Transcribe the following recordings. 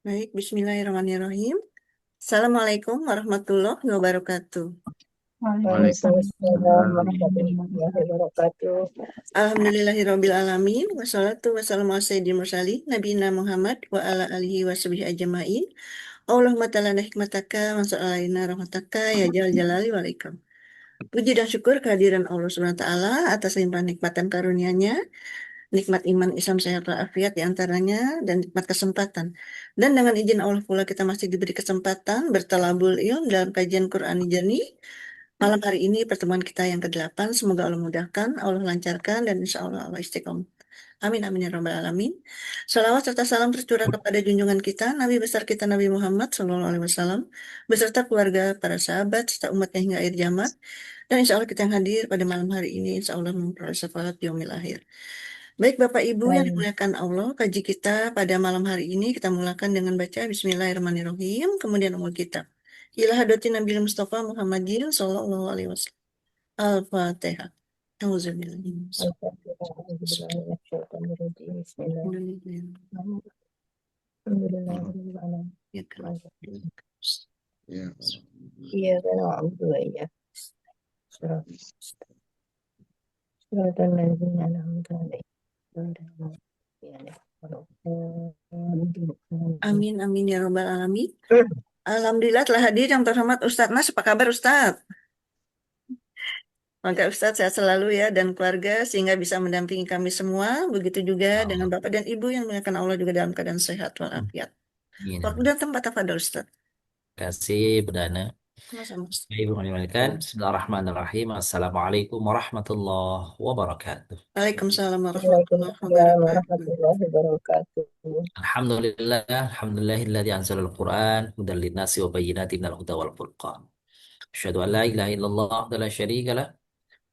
Baik, Bismillahirrahmanirrahim. Assalamualaikum warahmatullahi wabarakatuh. Waalaikumsalam Waalaikumsalam warahmatullahi warahmatullahi wabarakatuh. wabarakatuh. Alhamdulillahirabbil alamin wassalatu wassalamu ala sayyidil mursalin nabiyina Muhammad wa ala alihi washabihi ajmain. Allahumma ta'ala hikmataka wa alaina rahmataka ya jal jalali wal ikram. Puji dan syukur kehadiran Allah Subhanahu wa taala atas limpahan nikmat dan karunia-Nya, nikmat iman, Islam, sehat walafiat di antaranya dan nikmat kesempatan. Dan dengan izin Allah pula kita masih diberi kesempatan bertalabul ilm dalam kajian Qur'ani jernih. Malam hari ini pertemuan kita yang ke-8, semoga Allah mudahkan, Allah lancarkan, dan insya Allah Allah istiqomah. Amin, amin, ya rabbal alamin. Salawat serta salam tercurah kepada junjungan kita, Nabi besar kita Nabi Muhammad SAW, beserta keluarga, para sahabat, serta umatnya hingga akhir zaman. Dan insya Allah kita yang hadir pada malam hari ini, insya Allah memperoleh syafaat yaumil akhir. Baik Bapak Ibu yang Amin. dimuliakan Allah, kaji kita pada malam hari ini kita mulakan dengan baca Bismillahirrahmanirrahim, kemudian umul kitab. Ila hadratin Nabi Mustafa Muhammadin sallallahu alaihi wasallam. Al-Fatihah. Auzubillahi Alhamdulillahirrahmanirrahim. Bismillahirrahmanirrahim. Alhamdulillahirrahmanirrahim. Ya. Iya, kan alhamdulillah. Suratan ladzina an'amta alaihim ghairil maghdubi alaihim waladdallin. Amin, amin, ya rabbal alamin. Alhamdulillah telah hadir yang terhormat Ustadz Nas. Apa kabar Ustadz? Maka Ustadz sehat selalu ya dan keluarga sehingga bisa mendampingi kami semua. Begitu juga dengan Bapak dan Ibu yang dimuliakan Allah juga dalam keadaan sehat walafiat. Amin, Waktu amin. dan tempat apa ada Ustadz? Terima kasih, Berdana. Sama-sama Ustadz. Ibu mendengarkan. Bismillahirrahmanirrahim. Assalamualaikum warahmatullahi wabarakatuh. Waalaikumsalam warahmatullahi Waalaikumsalam wabarakatuh. warahmatullahi wabarakatuh. Alhamdulillah, alhamdulillahilladzi anzala al-Qur'an hudan lin-nasi wa bayyinatin minal huda wal furqan. Asyhadu an la ilaha illallah wahdahu la syarika lah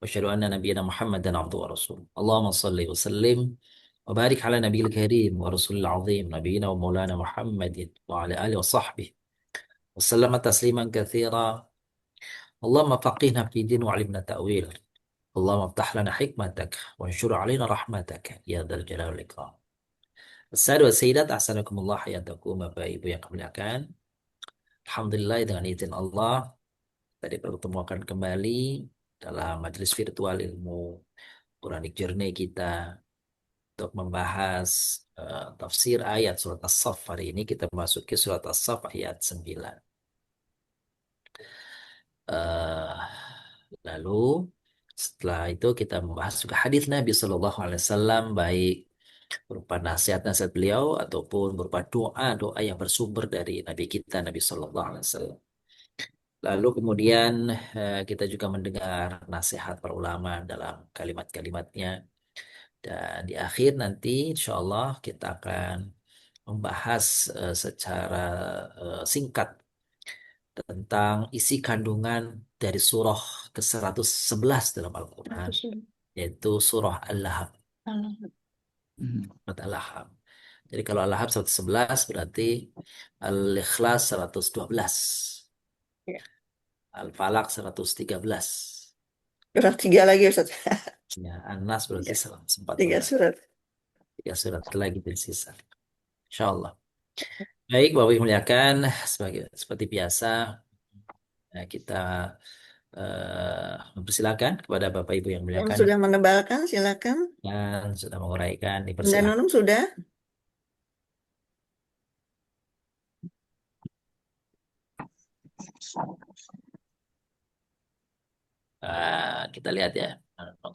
wa asyhadu anna nabiyyana Muhammadan abduhu wa rasuluh. Allahumma shalli wa sallim wa barik ala nabiyil karim wa rasulil azim nabiyina wa maulana Muhammadin wa ala alihi wa sahbihi wa sallama tasliman katsira. Allahumma faqihna fi din wa 'allimna ta'wil. Allahumma aftah lana hikmatak wa anshur 'alaina rahmatak ya dzal jalali wal ikram. Assalamualaikum warahmatullahi wabarakatuh. Hayatakum Bapak Ibu yang kami muliakan. Alhamdulillah dengan izin Allah tadi pertemuan kembali dalam majelis virtual ilmu Quranic Journey kita untuk membahas tafsir ayat surat As-Saff. Hari ini kita memasuki surat As-Saff ayat 9. Eh, lalu setelah itu kita membahas juga hadis Nabi Shallallahu Alaihi Wasallam, baik berupa nasihat-nasihat beliau ataupun berupa doa-doa yang bersumber dari Nabi kita Nabi Shallallahu Alaihi Wasallam. Lalu kemudian kita juga mendengar nasihat para ulama dalam kalimat-kalimatnya. Dan di akhir nanti insya Allah kita akan membahas secara singkat tentang isi kandungan dari surah ke-111 dalam Al-Quran, yaitu surah Al-Lahab. Surat Al-Lahab. Jadi kalau Al-Lahab 111 berarti Al-Ikhlas 112. Ya. Al-Falaq 113. Surat 3 lagi Ustadz. Ya, An-Nas berarti Ya, 3 114. surat. 3 surat lagi tersisa. Insya Allah. Baik, Bapak Ibu muliakan, seperti biasa kita mempersilakan kepada Bapak Ibu yang Yang muliakan sudah menebalkan silakan. dan sudah menguraikan Bunda dipersilakan. Nunung sudah? Kita lihat ya,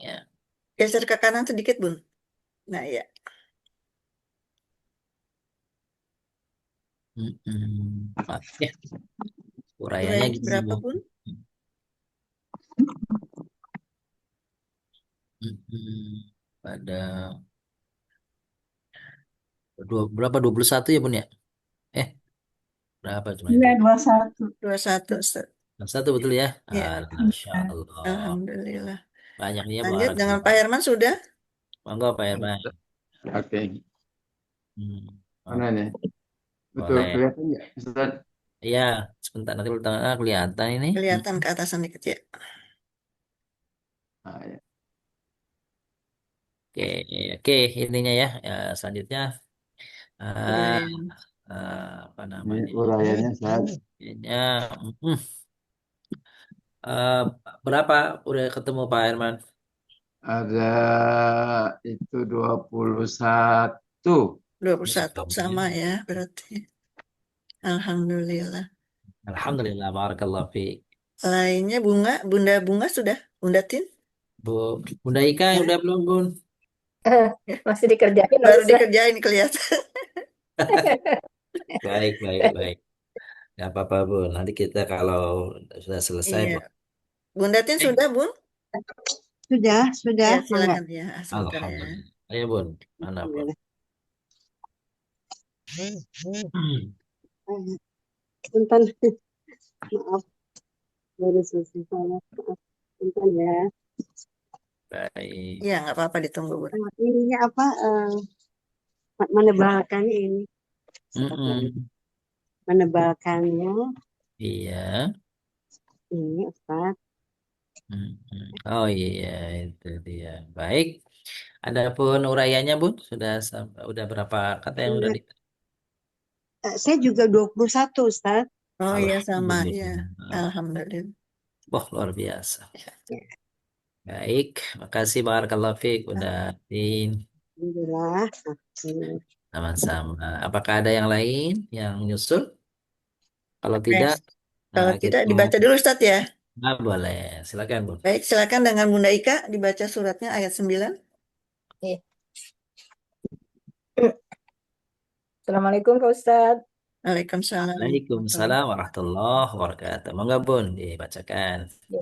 ya. Geser ke kanan sedikit Bun. Nah ya. Maaf ya, uraiannya Uraian gini berapa Bu. Bun? Pada berapa 21 ya Bun ya? Eh, berapa cuma itu? Iya, 21. 21 Ustadz. 21 betul ya? Ya, Masya Iya. Allah. Alhamdulillah. Banyak nih ya Bu. Lanjut dengan Pak Herman sudah? Monggo Pak Herman. Oke, Oh, mana nih? Betul, boleh. kelihatan nggak, Ustaz? Iya, sebentar nanti tengah kelihatan ini. Kelihatan ke atasan dikit ya. Ah, ya. Oke, oke ininya ya. Ya, selanjutnya Boleh. Apa Ini namanya? uraiannya Ustaz. Kayaknya mm, eh, berapa udah ketemu Pak Herman? Ada itu 21. 21 Sama ya. sama ya berarti. Alhamdulillah. Alhamdulillah, barakallahu fiik. Lainnya bunga, Bunda Bunga sudah? Bunda Tin? Bu, Bunda Ika Ya, udah belum, Bun? Masih dikerjain baru Ustaz. dikerjain kelihatan. Baik, baik, baik. Gak apa-apa, Bun. Nanti kita kalau sudah selesai, Iya. Bun. Bunda Tin sudah, Bun? Sudah, Ya, mangga. silakan ya. Sebentar ya. Alhamdulillah. Ayo, Bun. Mana, Bun? Punten, maaf, baru selesai sholat. Maaf, punten ya. Baik. Ya, nggak apa-apa ditunggu, Bun. Ininya apa? Menebalkannya ini. Mm-mm. Menebalkannya Iya. ini, Ustaz. Mm-mm. Oh iya, itu dia. Baik. Adapun uraiannya, Bun, udah berapa kata yang udah di... Saya juga 21, Ustaz. Oh iya, sama. Ya, Alhamdulillah. Alhamdulillah. Wah, luar biasa. Baik, makasih Barakallahu fiik udah in Alhamdulillah. sama-sama. Apakah ada yang lain yang nyusul? Kalau Oke. tidak, nah Kalau tidak, kita dibaca dulu, Ustaz ya. boleh. Silakan, Bu. Baik, silakan dengan Bunda Ika dibaca suratnya ayat 9. Iya. Assalamualaikum Pak Ustadz. Waalaikumsalam warahmatullahi. Waalaikumsalam warahmatullahi wabarakatuh. Monggo, Bun, dibacakan. Ya.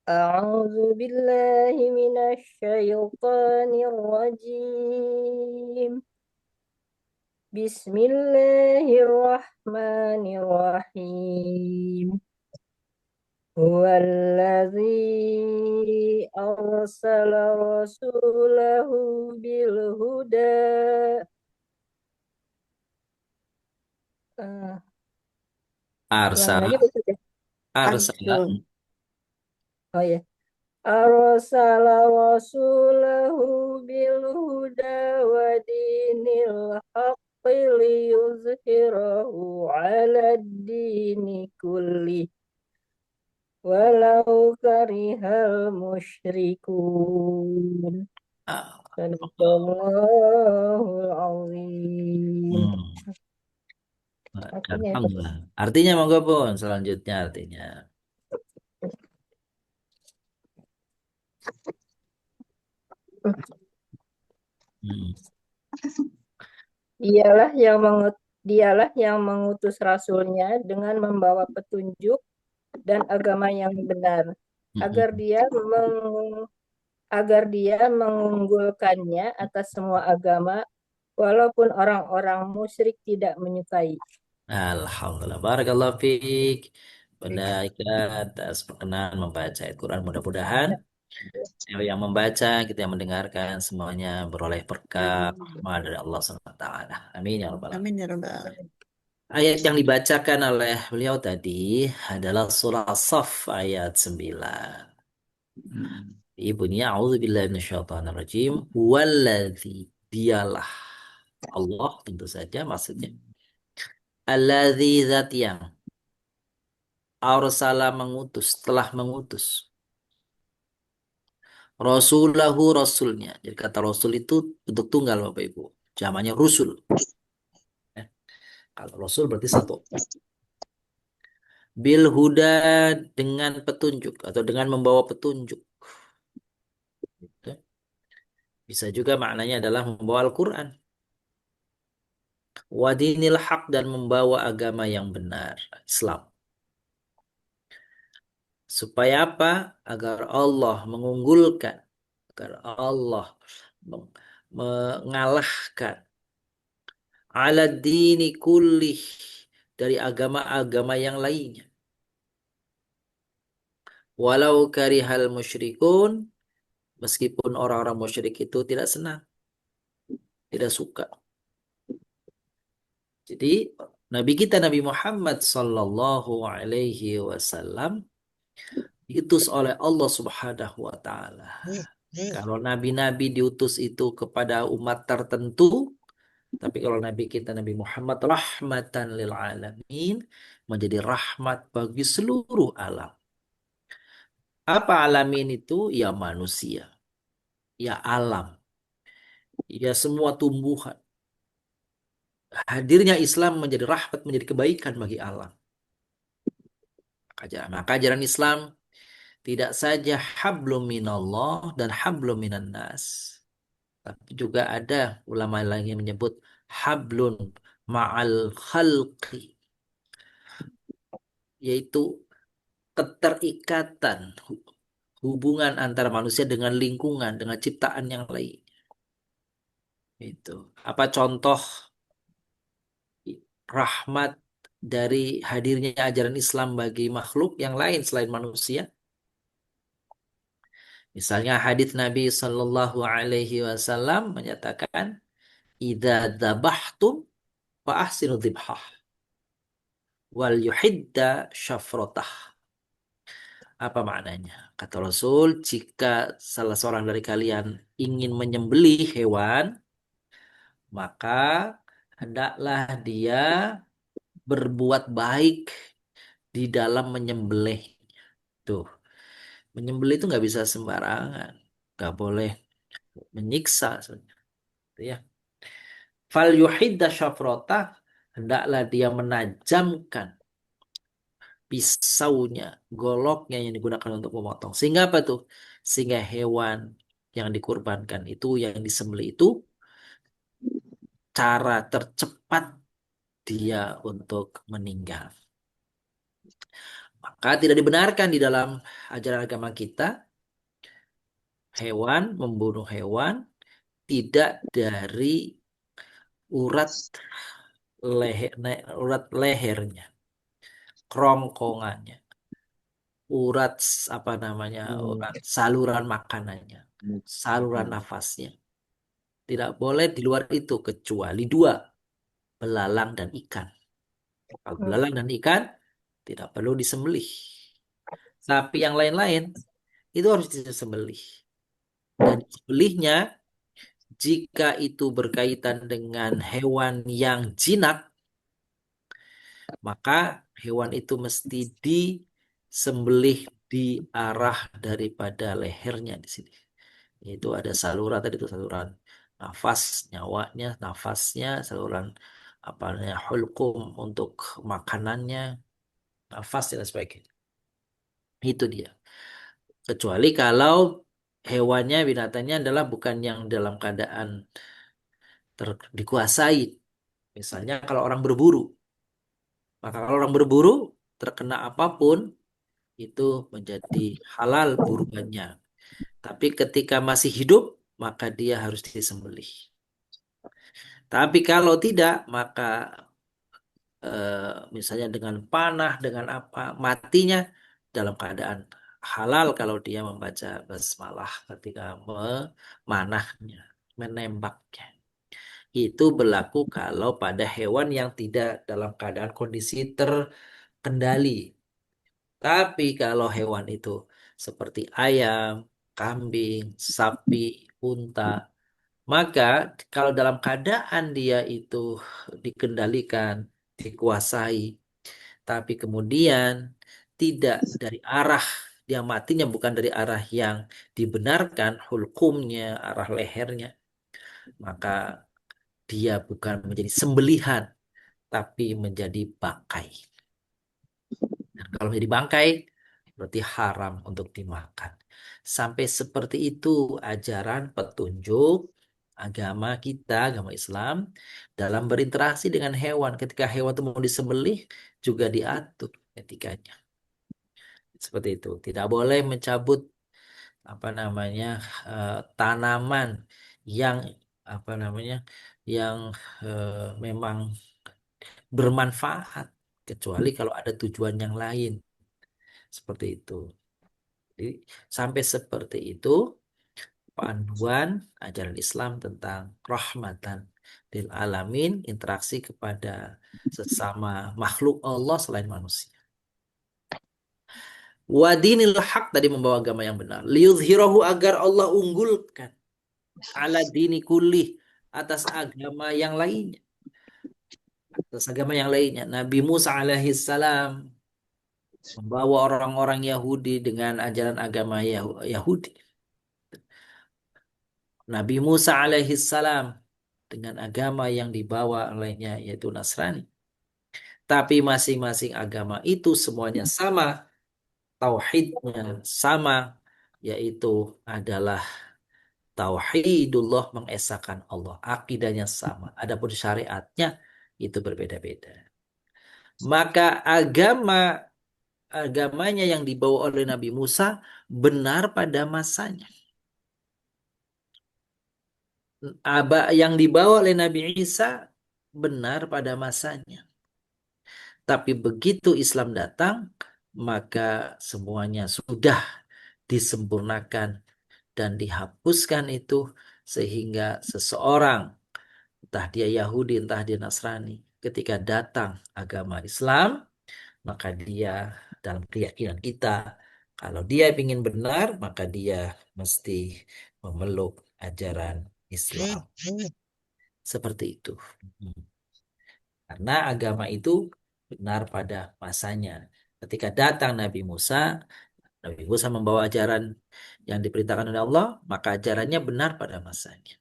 A'udzu billahi minasyaitonir rajim. Bismillahirrahmanirrahim. Huwallazi arsala rasulahu bil huda. Eh, ulangi lagi Arsala, Pak Ustadz ya. arsala. Oh ya. Arsala rasulahu bil huda wa dinil haqqi liyuzhirahu ala dini kulli walau karihal musyrikun. Ah, Sadaqallahul azim. hmm. Artinya apa? Alhamdulillah. Artinya monggo, Bun. Selanjutnya artinya. Hmm. Dialah yang mengutus rasulnya dengan membawa petunjuk dan agama yang benar agar Mm-mm. dia mengunggulkannya atas semua agama walaupun orang-orang musyrik tidak menyukai. Alhamdulillah. Barakallahu fiik. Bunda Ika atas perkenan membaca Al-Quran. Mudah-mudahan yang membaca, kita yang mendengarkan, semuanya beroleh berkah Amin. rahmat dari Allah SWT. Amin ya Rabbal alamin. Amin ya Rabbal alamin. Ayat yang dibacakan oleh beliau tadi adalah surah As-Saff ayat 9. Ibunnya a'udzubillahi minasyaitonirrajim. Huwallazi, dialah Allah tentu saja maksudnya. Alladzi, zat yang arsala, mengutus, telah mengutus. Rasulahu, rasulnya. Jadi kata rasul itu bentuk tunggal Bapak Ibu. Jamannya rusul. Ya. Kalau rasul berarti satu. Bil huda, dengan petunjuk atau dengan membawa petunjuk. Gitu. Bisa juga maknanya adalah membawa Al-Quran. Wadinil haq, dan membawa agama yang benar, Islam. Supaya apa? Agar Allah mengunggulkan, agar Allah mengalahkan ala dini kullih, dari agama-agama yang lainnya. Walau karihal musyrikun, meskipun orang-orang musyrik itu tidak senang, tidak suka. Jadi Nabi kita Nabi Muhammad Sallallahu Alaihi Wasallam diutus oleh Allah Subhanahu Wa Taala. Kalau nabi-nabi diutus itu kepada umat tertentu, Tapi kalau Nabi kita Nabi Muhammad rahmatan lil alamin, menjadi rahmat bagi seluruh alam. Apa alamin itu? Ya manusia, ya alam, ya semua tumbuhan. Hadirnya Islam menjadi rahmat, menjadi kebaikan bagi alam. Maka ajaran Islam tidak saja hablum minallah dan hablum minan nas. Tapi juga ada ulama lain yang menyebut hablun ma'al khalqi, yaitu keterikatan hubungan antara manusia dengan lingkungan, dengan ciptaan yang lain. Itu. Apa contoh rahmat dari hadirnya ajaran Islam bagi makhluk yang lain selain manusia? Misalnya hadis Nabi Shallallahu Alaihi Wasallam menyatakan, "Idza dzabahtum fa ahsinu dzibhah wal yuhidda syafrotah." Apa maknanya? Kata Rasul, jika salah seorang dari kalian ingin menyembelih hewan, maka hendaklah dia berbuat baik di dalam menyembelih. Tuh, menyembelih itu nggak bisa sembarangan, nggak boleh menyiksa sebenarnya. Ya. Fal yuhidda syafrotah, hendaklah dia menajamkan pisaunya, goloknya yang digunakan untuk memotong. Sehingga apa tuh? Sehingga hewan yang dikurbankan itu, yang disembelih itu, cara tercepat dia untuk meninggal. Maka tidak dibenarkan di dalam ajaran agama kita membunuh hewan tidak dari urat urat lehernya, kerongkongannya, urat apa namanya, urat saluran makanannya, saluran nafasnya. Tidak boleh di luar itu kecuali dua, belalang dan ikan. Kalau belalang dan ikan tidak perlu disembelih. Tapi yang lain-lain itu harus disembelih. Dan disembelihnya jika itu berkaitan dengan hewan yang jinak, maka hewan itu mesti disembelih di arah daripada lehernya di sini. Itu ada saluran tadi itu saluran nafas, nyawanya, nafasnya, saluran apa namanya hulkum untuk makanannya, nafas dan sebagainya. Itu dia. Kecuali kalau hewannya, binatangnya adalah bukan yang dalam keadaan dikuasai. Misalnya kalau orang berburu, maka kalau orang berburu terkena apapun itu menjadi halal buruannya. Tapi ketika masih hidup, maka dia harus disembelih. Tapi kalau tidak, maka misalnya dengan panah, dengan apa, matinya dalam keadaan halal kalau dia membaca basmalah ketika memanahnya, menembaknya. Itu berlaku kalau pada hewan yang tidak dalam keadaan kondisi terkendali. Tapi kalau hewan itu seperti ayam, kambing, sapi, unta, maka kalau dalam keadaan dia itu dikendalikan, dikuasai, tapi kemudian tidak dari arah yang matinya bukan dari arah yang dibenarkan, hulkumnya, arah lehernya, maka dia bukan menjadi sembelihan, tapi menjadi bangkai. Dan kalau menjadi bangkai, berarti haram untuk dimakan. Sampai seperti itu ajaran petunjuk agama kita, agama Islam, dalam berinteraksi dengan hewan. Ketika hewan itu mau disembelih, juga diatur etikanya. Seperti itu. Tidak boleh mencabut apa namanya tanaman yang apa namanya yang memang bermanfaat kecuali kalau ada tujuan yang lain seperti itu. Jadi sampai seperti itu panduan ajaran Islam tentang rahmatan lil alamin, interaksi kepada sesama makhluk Allah selain manusia. Wadinil haq tadi membawa agama yang benar. Liyuzhirahu agar Allah unggulkan ala dini kulli atas agama yang lainnya. Atas agama yang lainnya. Nabi Musa alaihissalam membawa orang-orang Yahudi dengan ajaran agama Yahudi. Nabi Musa alaihissalam dengan agama yang dibawa olehnya yaitu Nasrani. Tapi masing-masing agama itu semuanya sama, tauhidnya sama, yaitu adalah tauhidullah, mengesahkan Allah. Akidahnya sama. Adapun syariatnya itu berbeda-beda. Maka agamanya yang dibawa oleh Nabi Musa benar pada masanya. Yang dibawa oleh Nabi Isa benar pada masanya. Tapi begitu Islam datang, maka semuanya sudah disempurnakan dan dihapuskan itu sehingga seseorang, entah dia Yahudi, entah dia Nasrani, ketika datang agama Islam, maka dia dalam keyakinan kita, kalau dia ingin benar, maka dia mesti memeluk ajaran Islam. Seperti itu. Karena agama itu benar pada masanya. Ketika datang Nabi Musa membawa ajaran yang diperintahkan oleh Allah, maka ajarannya benar pada masanya.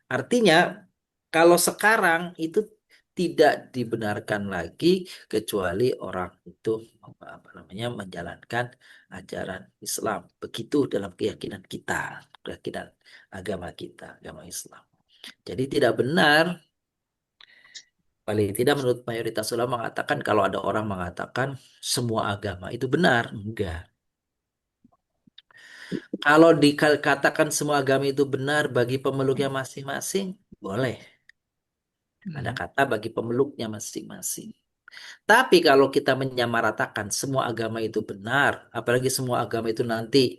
Artinya, kalau sekarang itu tidak dibenarkan lagi kecuali orang itu apa namanya menjalankan ajaran Islam. Begitu dalam keyakinan kita, keyakinan agama kita, agama Islam. Jadi tidak benar, paling tidak menurut mayoritas ulama mengatakan kalau ada orang mengatakan semua agama itu benar, enggak. Kalau dikatakan semua agama itu benar bagi pemeluknya masing-masing, boleh. Ada kata bagi pemeluknya masing-masing. Tapi kalau kita menyamaratakan semua agama itu benar, apalagi semua agama itu nanti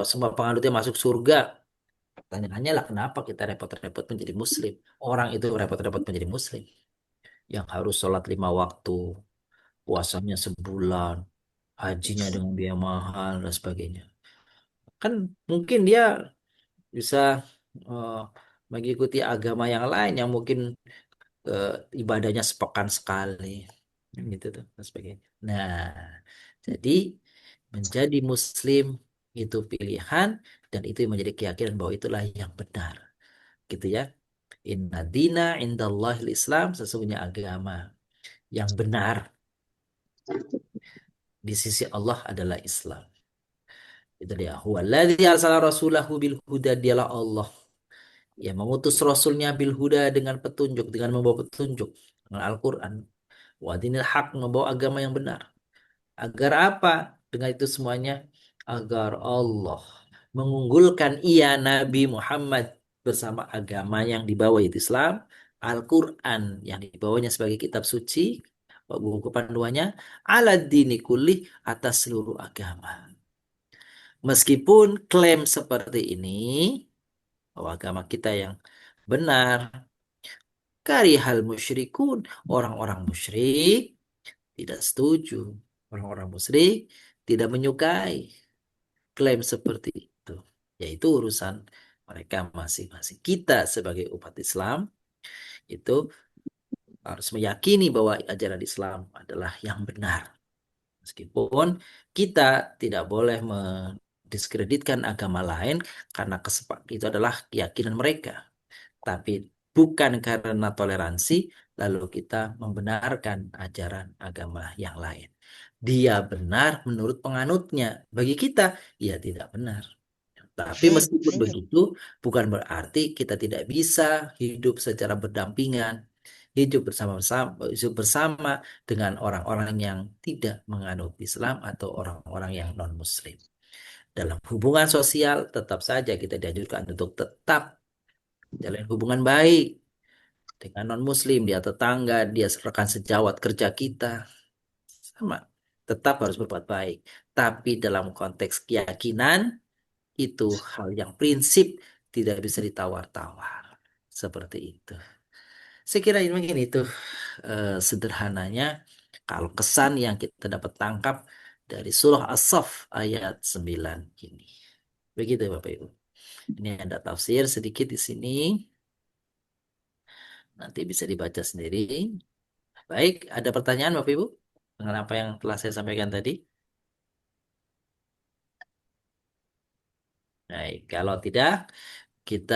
semua penganutnya masuk surga, pertanyaannya lah kenapa kita repot-repot menjadi Muslim? Orang itu repot-repot menjadi Muslim yang harus sholat 5 waktu, puasanya sebulan, hajinya dengan biaya mahal dan sebagainya. Kan mungkin dia bisa eh, mengikuti agama yang lain yang mungkin eh, ibadahnya sepekan sekali, gitu tuh dan sebagainya. Nah, jadi menjadi Muslim itu pilihan dan itu yang menjadi keyakinan bahwa itulah yang benar, gitu ya. Inna dina indallahil Islam, sesungguhnya agama yang benar di sisi Allah adalah Islam. Itu dia. Huwaladzi arsala rasulahu bil huda, dialah Allah yang mengutus rasulnya bil huda dengan petunjuk, dengan membawa petunjuk, dengan Al-Quran. Wa dinil haq, membawa agama yang benar. Agar apa? Dengan itu semuanya, agar Allah mengunggulkan ia Nabi Muhammad bersama agama yang dibawa yaitu Islam, Al-Quran yang dibawanya sebagai kitab suci, buku panduannya, ala dini kulli, atas seluruh agama. Meskipun klaim seperti ini, bahwa agama kita yang benar, karihal musyrikun, orang-orang musyrik tidak setuju. Orang-orang musyrik tidak menyukai klaim seperti itu. Yaitu urusan mereka masing-masing. Kita sebagai umat Islam itu harus meyakini bahwa ajaran Islam adalah yang benar. Meskipun kita tidak boleh mendiskreditkan agama lain karena itu adalah keyakinan mereka. Tapi bukan karena toleransi lalu kita membenarkan ajaran agama yang lain. Dia benar menurut penganutnya. Bagi kita, ia tidak benar. Tapi meskipun begitu, bukan berarti kita tidak bisa hidup secara berdampingan, hidup bersama dengan orang-orang yang tidak menganut Islam atau orang-orang yang non-Muslim. Dalam hubungan sosial, tetap saja kita dianjurkan untuk tetap jalin hubungan baik dengan non-Muslim, dia tetangga, dia rekan sejawat kerja kita, sama. Tetap harus berbuat baik. Tapi dalam konteks keyakinan, itu hal yang prinsip tidak bisa ditawar-tawar. Seperti itu. Saya kira ini mungkin itu sederhananya kalau kesan yang kita dapat tangkap dari surah As-Saff ayat 9 ini. Begitu Bapak Ibu. Ini ada tafsir sedikit di sini. Nanti bisa dibaca sendiri. Baik, ada pertanyaan Bapak Ibu dengan apa yang telah saya sampaikan tadi? Baik, kalau tidak, kita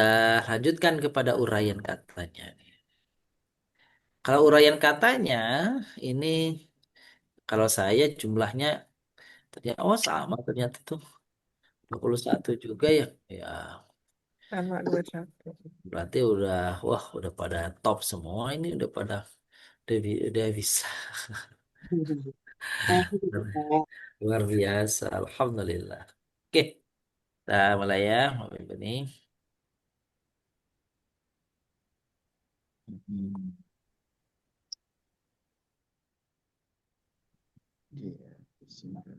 lanjutkan kepada uraian katanya. Kalau uraian katanya, ini kalau saya jumlahnya ternyata, oh sama ternyata tuh 21 juga ya. Ya, Sama 21. berarti udah pada top semua ini udah bisa. Saya juga. Luar biasa, Alhamdulillah. Oke, kita mulai ya, Bapak Ibu nih. Hmm. Iya, bismillah.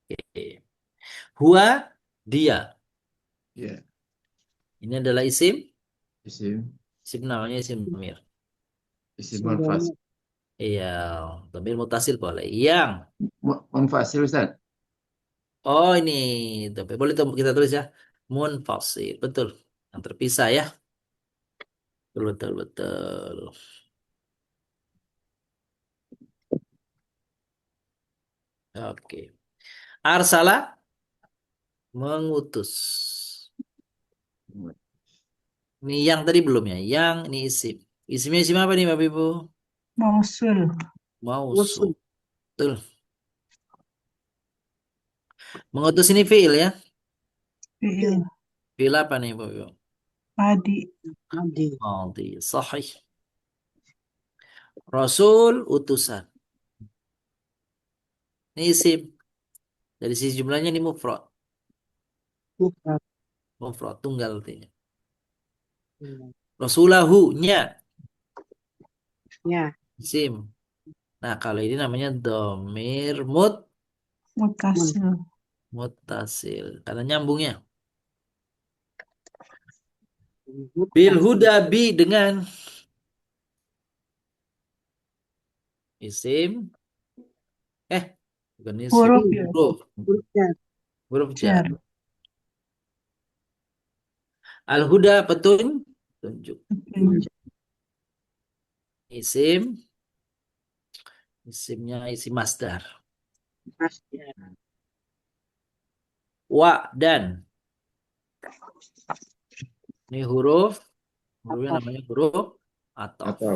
Oke. Huwa, dia. Iya, Ini adalah isim. isim, Isim namanya isim domir. isim Sebelumnya munfasil. Iya, domir mutasil boleh. Yang. Munfasil Ustaz. Oh ini, domir. Boleh kita tulis ya. Munfasil, betul. Yang terpisah ya. Betul, betul, betul. Oke. Arsala, mengutus. Ini yang tadi belum ya. Yang ini isim. Isimnya isim apa nih Bapak Ibu? Mausul, Mausul. musuh Betul. Mengutus ini fiil ya. fiil, Fiil apa nih Bapak Ibu? padi, tadi Madi. Sahih. Rasul, utusan. Ini isim. Dari sisi jumlahnya ini mufrad. mufrad. Mufrad, tunggal artinya. Iya. Rasulahu, nya. Ya, Isim. Nah, kalau ini namanya domir mutasil, mutasil. Karena nyambungnya. Bil mutasil. huda bi dengan isim. Bukan isim. huruf ya, Huruf. Hurufnya Huruf jar. jar, Al-huda, petunjuk. petunjuk, Isim. Isimnya isim masdar. mas ya. Wa dan. Ini huruf. Hurufnya Atau namanya huruf ataf. Atau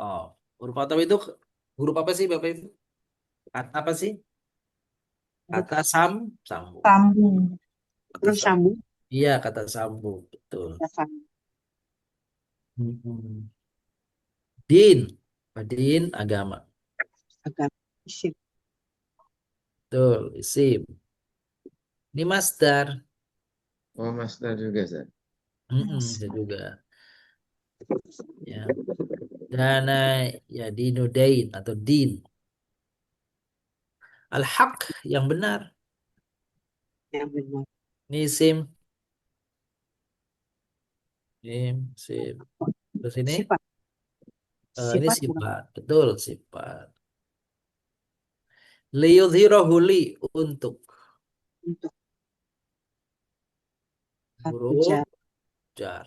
Oh, huruf ataf itu huruf apa sih Bapak Ibu? Kata apa sih? Kata sambung. sambung, Kata huruf sambung. sambung Iya, kata sambung. Betul. apa? Hmm. Din. Apa din? Agama. Agama isim Betul. Isim. Ini masdar. oh masdar juga Ustaz. Bisa juga. Ya. Dana ya dinudain atau din. Al-haq yang benar. yang benar. Ini isim. Isim. Terus ini Sifat, ini sifat bukan sifat. Betul, sifat. Liyudhirahu li untuk untuk harfu huruf jar. jar.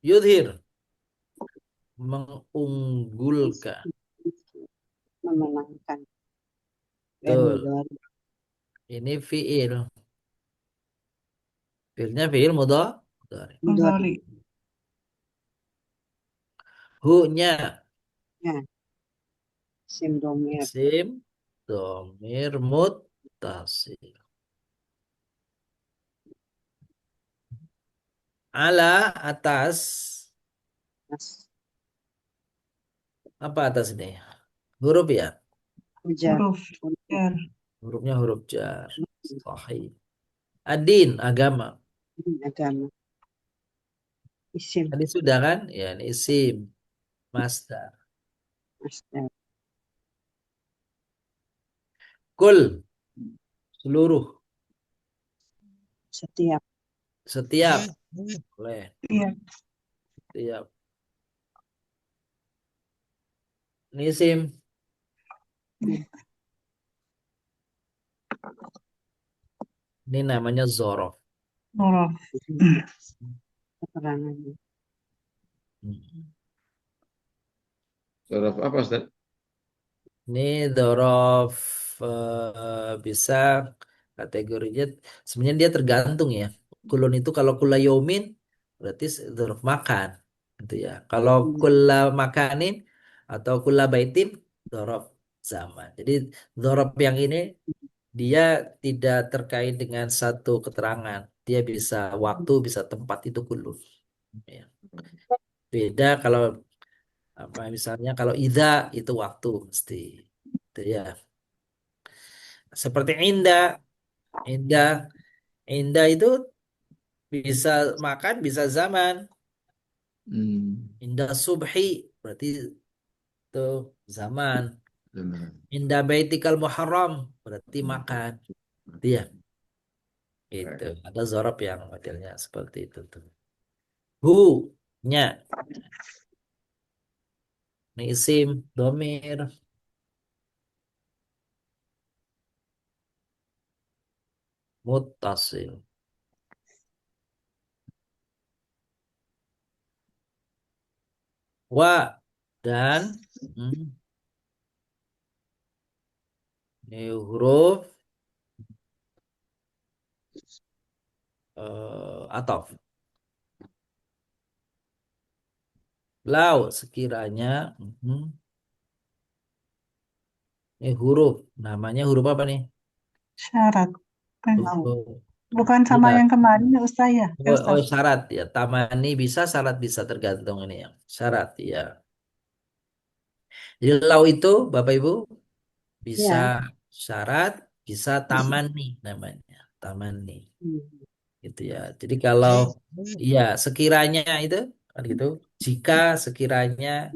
Yudhir mengunggulkan. Memenangkan. Betul. Mudhari, Ini fiil. Fiilnya fiil mudhari. mudhari. mudhari, Hu-nya Ya, isim domir. isim domir muttasil. Ala atas. Mas Apa atas ini? Huruf ya? ujar. huruf jar, Hurufnya huruf jar. Sahih. Adin, agama. Agama isim Tadi sudah kan? Ya, ini isim. Masdar. masdar. Kul, seluruh. Setiap Setiap. Boleh. iya, Setiap. Ini isim. Ini namanya zorof. Zorof. Keterangannya. Hmm. Surah apa Ustaz? Ini zorof bisa kategorinya sebenarnya dia tergantung ya. Kulun itu kalau kula yomin berarti zorof makan gitu ya. Kalau kula makanin atau kula baitin zorof zaman. Jadi zorof yang ini dia tidak terkait dengan satu keterangan. Dia bisa waktu, bisa tempat itu kulun. Ya. Beda kalau apa misalnya kalau ida itu waktu mesti. Itu ya. Seperti indah, indah, indah itu bisa makan, bisa zaman. Hmm. Indah subhi berarti itu zaman. Benar. Indah baitikal muharram berarti makan. Dia itu Baik. ada zorob yang modelnya seperti itu tuh. Hu nya ini isim domir muttasil. Wa dan ini huruf atof. Lau sekiranya ini huruf namanya huruf apa nih? Syarat. Kan? Huruf Bukan sama ya. yang kemarin ya Ustaz ya? Ya Oh, Ustaz. oh, syarat ya. Tamani bisa, syarat bisa tergantung ini ya. Syarat ya. Jadi lau itu Bapak Ibu bisa Ya. syarat, bisa tamani namanya. Tamani Hmm. gitu ya. Jadi kalau ya sekiranya itu kan gitu. Jika sekiranya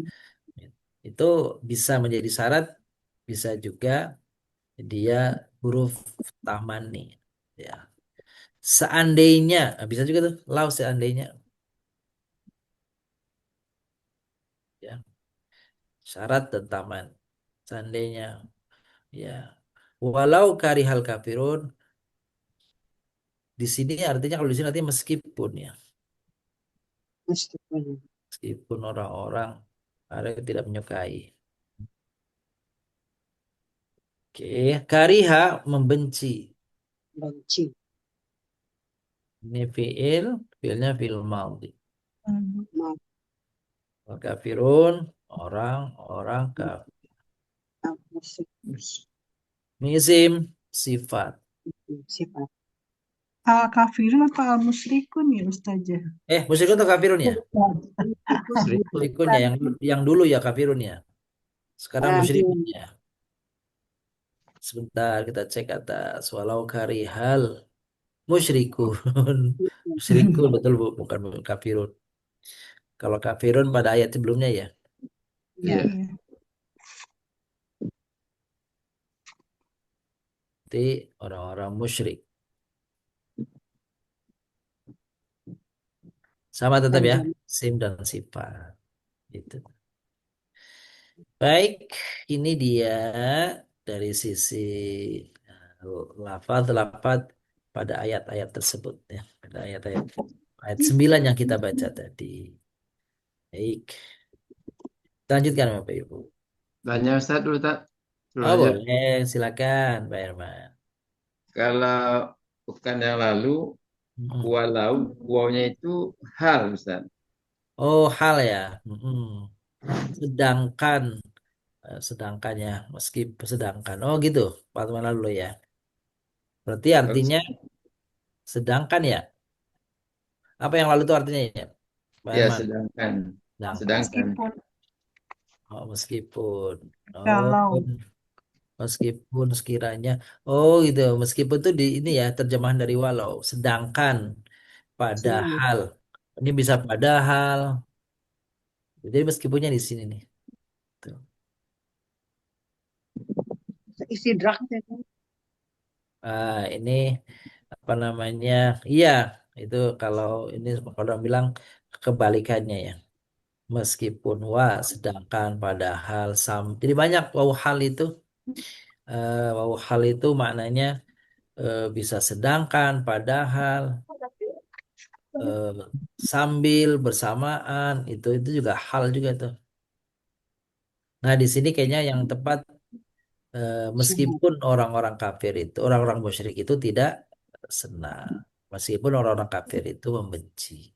itu bisa menjadi syarat, bisa juga dia huruf tamani ya. Seandainya bisa juga tuh lau seandainya ya. Syarat dan taman. Seandainya ya. Walau karihal kafirun di sini artinya kalau di sini artinya meskipun ya. Meskipun Meskipun orang-orang ada yang tidak menyukai. Oke, kariha membenci. benci. Ini fiil, fiilnya fiil madhi. Maaf. Kafirun orang-orang kafir. Musik. Ini isim sifat. Sifat. Al-kafirun atau al-musyrikun ya Ustaz ya? Musyrikun atau kafirun ya? Musyrikun ya yang dulu ya kafirun ya. Sekarang musyrikun Terakhir. ya. Sebentar kita cek atas walau karihal musyrikun. Musyrikun betul Bu, bukan kafirun. Kalau kafirun pada ayat sebelumnya ya. Ya. Iya. Iya. Berarti orang-orang musyrik. Sama tetap ya, sim dan sifat. Gitu. Baik, ini dia dari sisi lafaz pada ayat-ayat tersebut ya. Pada ayat 9 yang kita baca tadi. Baik. Kita lanjutkan Bapak Ibu. Tanya Ustaz dulu tak? Dulu Oh aja. boleh, silakan Pak Herman. Kalau pekan yang lalu, walau, wawnya itu hal Ustaz. Oh hal ya. Sedangkan, sedangkan ya, meskipun sedangkan. Oh gitu, Pak Herman lalu ya. Berarti artinya sedangkan ya. Apa yang lalu itu artinya ya, Pak Ya, Herman? sedangkan. Sedangkan. Sedangkan. Meskipun Oh meskipun. Oh kalau meskipun sekiranya. Oh gitu. Meskipun itu di ini ya terjemahan dari walau. Sedangkan, padahal. Ini bisa padahal. Jadi meskipunnya di sini nih. Tuh. Istidrak itu. Ini apa namanya? Iya, itu kalau ini kalau orang bilang kebalikannya ya. Meskipun wa, sedangkan, padahal, sam. Jadi banyak waw hal itu. Waw hal itu maknanya bisa sedangkan, padahal, eh, sambil, bersamaan, itu juga hal juga tuh. Nah, di sini kayaknya yang tepat, meskipun orang-orang kafir itu, orang-orang musyrik itu tidak senang, meskipun orang-orang kafir itu membenci.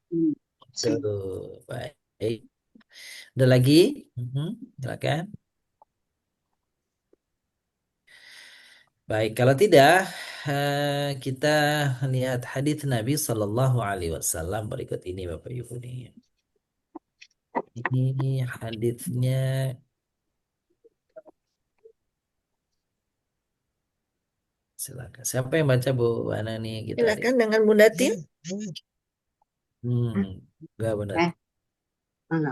Tuh, baik. Ada lagi? Mhm, silakan. Baik, kalau tidak, kita lihat hadis Nabi Shallallahu Alaihi Wasallam berikut ini, Bapak Ibu nih. Ini hadisnya, silakan. Siapa yang baca, Bu Ana nih? Kita lihat. Silakan dengan Bunda Tin. Enggak benar. Mana?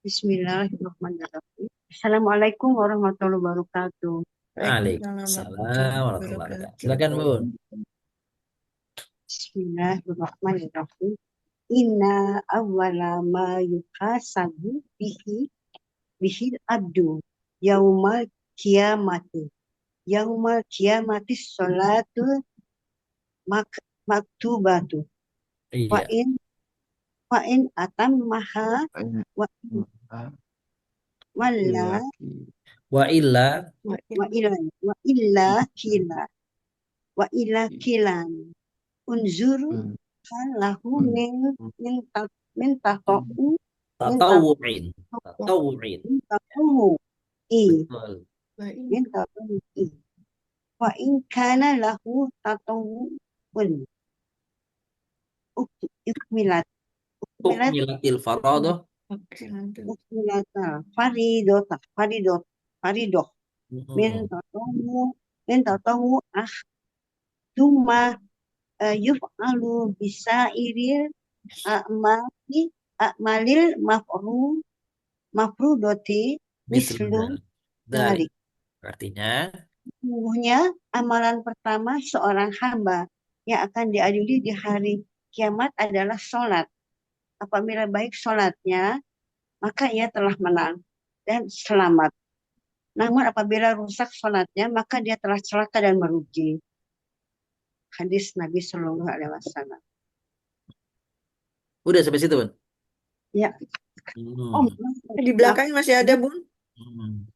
Bismillahirrahmanirrahim. Assalamualaikum warahmatullahi wabarakatuh. Waalaikumsalam Waalaikumsalam warahmatullahi wabarakatuh. Silakan, Bu. Bismillahirrahmanirrahim. Inna awwala ma yuhasabu bihil abdu yaumal kiamati. Yaumal kiamati sholatu maktubatu. Wa Iya. in atammaha wa walla Wa illa, wa illa kila wa illa kilan unzuru lahu min taqau tatawu'in. Tatawu'in. min taqau Betul. min taqau wa in kana lahu tatawun ukmilat ukmilat Ukmilatil faradah. ukmilata faridoh min taqau tuma yuf'alu bisairil a'malil mafrudoti mislu Misal dari. dari. Artinya, Sesungguhnya amalan pertama seorang hamba yang akan diadili di hari kiamat adalah sholat. Apabila baik sholatnya, maka ia telah menang dan selamat. Namun apabila rusak sholatnya, maka dia telah celaka dan merugi. Hadis Nabi Shallallahu Alaihi Wasallam. udah sampai situ, Bun. Ya. Hmm. Di belakang masih ada, Bun.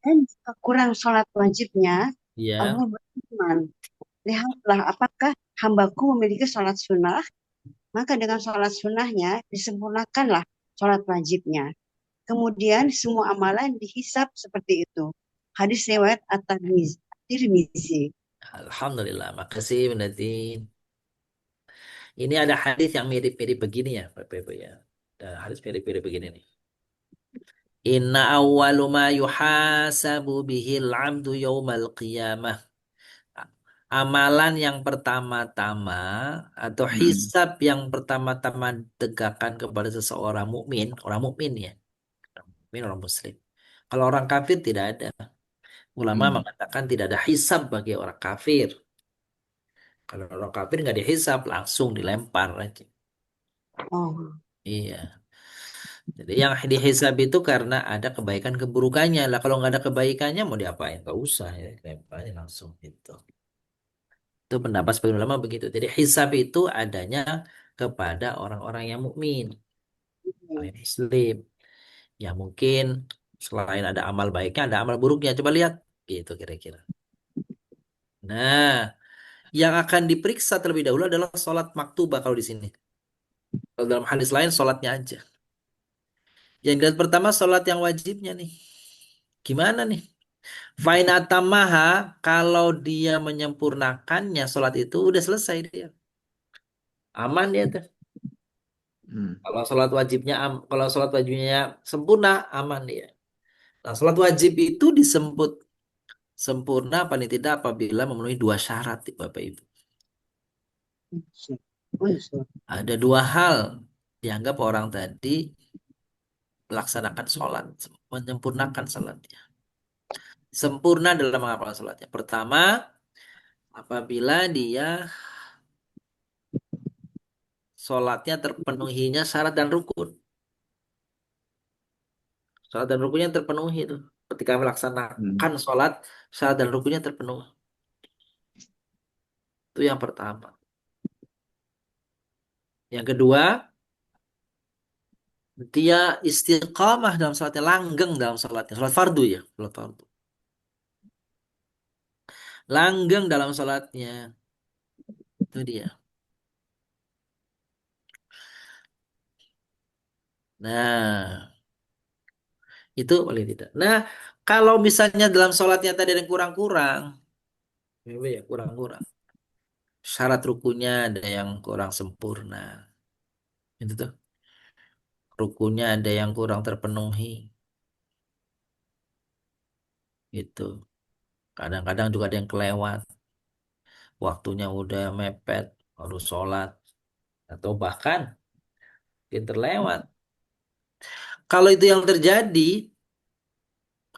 Dan jika kurang sholat wajibnya, Iya. Allah berfirman, lihatlah apakah hambaku memiliki sholat sunnah, maka dengan sholat sunnahnya disempurnakanlah sholat wajibnya. Kemudian semua amalan dihisap seperti itu. Hadis riwayat At-Tirmizi. Alhamdulillah, makasih Bunda Tin. Ini ada hadis yang mirip-mirip begini ya, Bapak Ibu ya. Ada hadis mirip-mirip begini nih. Inna awwalu ma yuhasabu bihil abdu yaumal qiyamah. Amalan yang pertama-tama atau hisab yang pertama-tama tegakkan kepada seseorang mukmin, orang mukmin ya. Orang mukmin, orang muslim. Kalau orang kafir tidak ada. Ulama mengatakan tidak ada hisab bagi orang kafir. Kalau orang kafir nggak dihisab, langsung dilempar aja. Oh, Iya. Jadi yang dihisab itu karena ada kebaikan keburukannya. Lah kalau nggak ada kebaikannya mau diapain? Nggak usah ya, dilempar aja langsung gitu. Itu pendapat sebagian ulama begitu. Jadi hisab itu adanya kepada orang-orang yang mukmin, orang yang muslim. Ya mungkin selain ada amal baiknya, ada amal buruknya. Coba lihat, gitu kira-kira. Nah, yang akan diperiksa terlebih dahulu adalah sholat maktubah kalau di sini. Kalau dalam hadis lain sholatnya aja. Yang dilihat pertama sholat yang wajibnya nih. Gimana nih? Fain atamaha, kalau dia menyempurnakannya sholat itu udah selesai dia. Aman dia tuh. Kalau sholat wajibnya sempurna, aman dia. Nah, sholat wajib itu disebut sempurna paling tidak apabila memenuhi dua syarat, Bapak Ibu. Ada dua hal dianggap orang tadi melaksanakan sholat, menyempurnakan sholatnya. Sempurna dalam menghafal sholatnya. Pertama, apabila dia sholatnya terpenuhinya syarat dan rukun. Syarat dan rukunnya terpenuhi itu. Ketika melaksanakan Hmm. sholat, syarat dan rukunnya terpenuhi. Itu yang pertama. Yang kedua, dia istiqamah dalam sholatnya, langgeng dalam sholatnya. Sholat fardu ya, sholat fardu. Langgeng dalam sholatnya. Itu dia. Nah, itu paling tidak. Nah, kalau misalnya dalam sholatnya tadi ada yang kurang-kurang, ya kurang-kurang. Syarat rukunya ada yang kurang sempurna. Itu tuh. Rukunya ada yang kurang terpenuhi. Gitu. Kadang-kadang juga ada yang kelewat. Waktunya udah mepet, harus sholat. Atau bahkan mungkin terlewat. Kalau itu yang terjadi,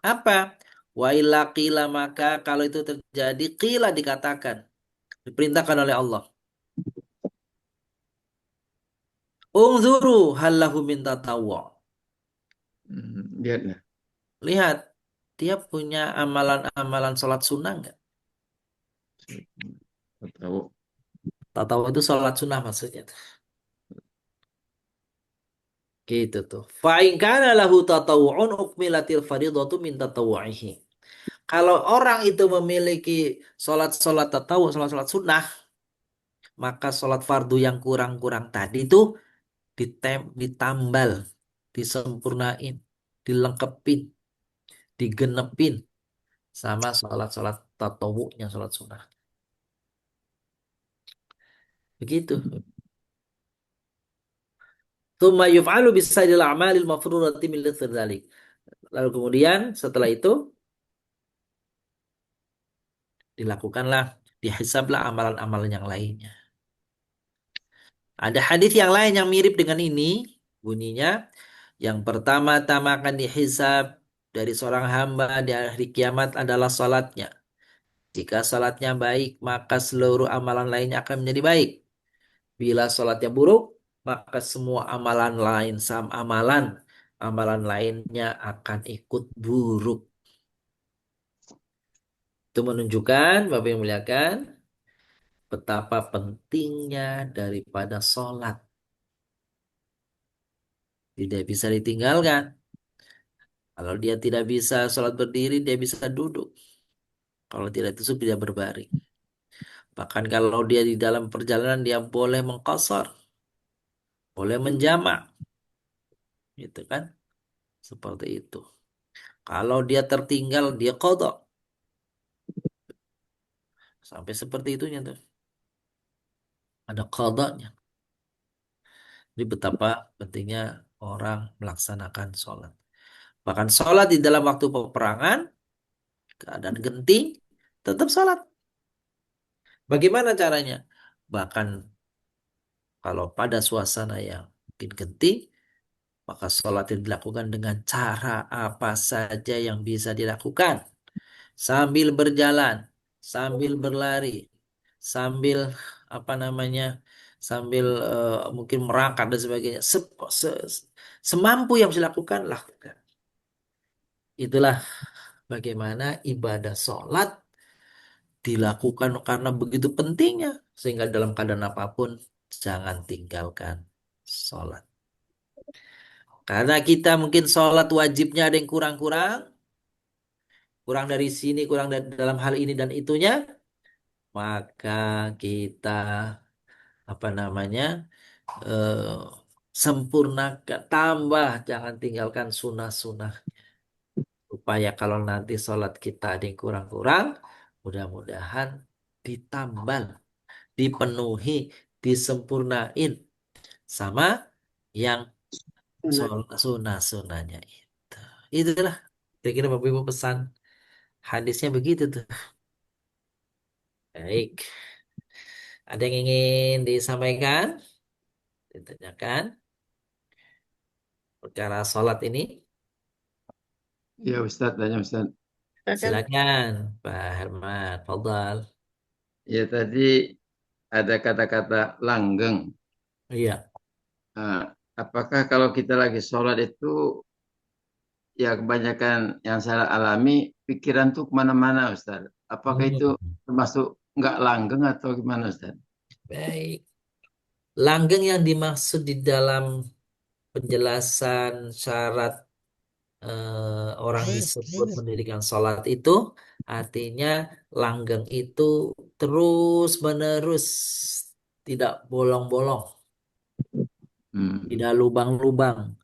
apa? Wa illa qila, maka kalau itu terjadi, qila dikatakan. Diperintahkan oleh Allah. Ungzuru hallahu min tatawwu'. Lihatlah. Lihat, dia punya amalan-amalan sholat sunnah nggak? Tahu. Tatawwu itu sholat sunnah maksudnya. Gitu tuh. Fa'in kana lahu tatawu'un ukmilatil faridatu min tatawu'ihi. Kalau orang itu memiliki sholat-sholat tatawu, sholat-sholat sunnah, maka sholat fardu yang kurang-kurang tadi itu ditambal, disempurnain, dilengkepin, digenepin sama sholat-sholat tatawu'nya, sholat sunnah. Begitu. Tsumma yuf'alu bisaidil a'malil mafrurati min dzalik. Lalu kemudian setelah itu dilakukanlah, dihisablah amalan-amalan yang lainnya. Ada hadis yang lain yang mirip dengan ini, bunyinya, yang pertama-tama akan dihisab dari seorang hamba di hari kiamat adalah salatnya. Jika salatnya baik, maka seluruh amalan lainnya akan menjadi baik. Bila salatnya buruk, maka semua amalan lain, amalan lainnya akan ikut buruk. Itu menunjukkan, Bapak yang muliakan, betapa pentingnya daripada sholat. Tidak bisa ditinggalkan. Kalau dia tidak bisa sholat berdiri, dia bisa duduk. Kalau tidak itu dia berbaring. Bahkan kalau dia di dalam perjalanan, dia boleh mengqasar, boleh menjamak. Gitu kan? Seperti itu. Kalau dia tertinggal, dia qadha. Sampai seperti itunya tuh. Ada qadanya. Jadi betapa pentingnya orang melaksanakan sholat. Bahkan sholat di dalam waktu peperangan, keadaan genting, tetap sholat. Bagaimana caranya? Bahkan kalau pada suasana yang mungkin genting, maka sholat itu dilakukan dengan cara apa saja yang bisa dilakukan. Sambil berjalan, sambil berlari, sambil apa namanya, sambil mungkin merangkak dan sebagainya. Semampu yang bisa dilakukan, lakukan. Itulah bagaimana ibadah sholat dilakukan karena begitu pentingnya. Sehingga dalam keadaan apapun, jangan tinggalkan sholat. Karena kita mungkin sholat wajibnya ada yang kurang-kurang, kurang dari sini, kurang dari dalam hal ini dan itunya, maka kita apa namanya eh, sempurnakan, tambah, jangan tinggalkan sunnah-sunnah. Supaya kalau nanti sholat kita ada yang kurang-kurang, mudah-mudahan ditambal, dipenuhi, disempurnain sama yang sunnah-sunnahnya itu. Itulah kira-kira Bapak Ibu pesan hadisnya begitu tuh. Baik. Ada yang ingin disampaikan? Ditanyakan perkara sholat ini? Ya Ustaz, tanya Ustaz. Silakan. Silakan Pak Herman, Fadal. Ya tadi ada kata-kata langgeng. Iya. Nah, apakah kalau kita lagi sholat itu ya kebanyakan yang saya alami pikiran tuh kemana-mana Ustaz. Apakah itu Hmm, termasuk nggak langgeng atau gimana Ustaz? baik. Langgeng yang dimaksud di dalam penjelasan syarat orang disebut mendirikan sholat itu artinya langgeng itu terus menerus, tidak bolong-bolong, Hmm. tidak lubang-lubang,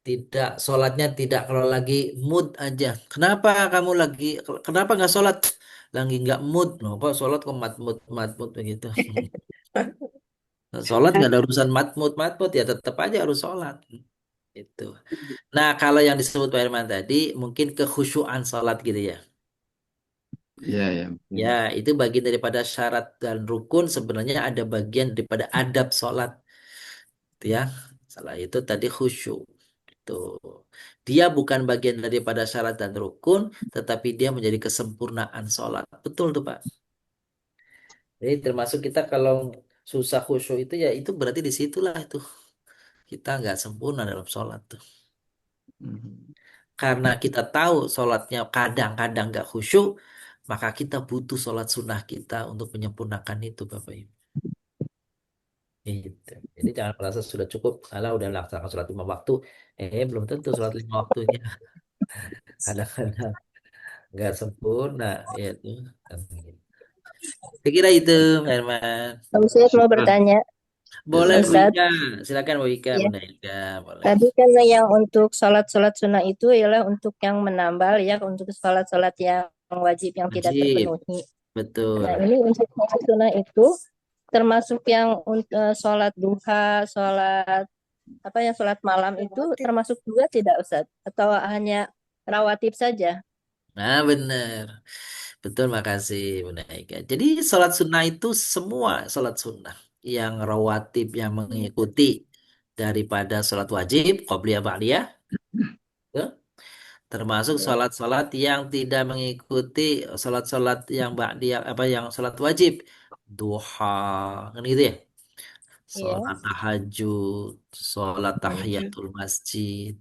tidak sholatnya tidak kalau lagi mood aja. Kenapa kamu lagi kenapa nggak sholat? Lagi nggak mood, loh kok sholat kok matmut begitu. Sholat nggak ada urusan matmut ya tetap aja harus sholat. Itu. Nah, kalau yang disebut Pak Herman tadi, mungkin kekhusyuan sholat gitu ya. Iya, ya. Ya, itu bagian daripada syarat dan rukun, sebenarnya ada bagian daripada adab sholat. Gitu ya. Salah itu tadi khusyuk. Itu. Dia bukan bagian daripada syarat dan rukun, tetapi dia menjadi kesempurnaan sholat. Betul tuh Pak. Jadi termasuk kita kalau susah khusyuk itu ya itu berarti disitulah itu. Kita nggak sempurna dalam sholat tuh. Hmm. Karena kita tahu sholatnya kadang-kadang nggak khusyuk, maka kita butuh sholat sunnah kita untuk menyempurnakan itu, Bapak Ibu. Gitu. Jadi jangan merasa sudah cukup, salah udah laksanakan sholat 5 waktu, belum tentu sholat 5 waktunya. Kadang-kadang nggak sempurna, ya itu. Saya kira itu, Pak Herman. Pak Ustadz mau Syukran. bertanya, Boleh, Bu Ustadz, Ika. Silakan, Bu Ika, ya. Bunda Ika. Boleh. Tadi kan yang untuk sholat-sholat sunnah itu ialah untuk yang menambal ya, untuk sholat-sholat yang wajib yang tidak Wajib, terpenuhi. betul. Nah, ini untuk sholat sunnah itu termasuk yang sholat duha, sholat apa ya, sholat malam itu termasuk juga tidak Ustadz? Atau hanya rawatib saja? Nah, benar. Betul, makasih Bunda Eka. Jadi sholat sunnah itu semua sholat sunnah. Yang rawatib yang mengikuti daripada sholat wajib, qobliyah ba'diyah, ya. Termasuk sholat-sholat yang tidak mengikuti sholat-sholat yang ba'diyah, apa yang sholat wajib. Duha, kan gitu ya. Iya, Sholat tahajud, sholat tahiyatul masjid,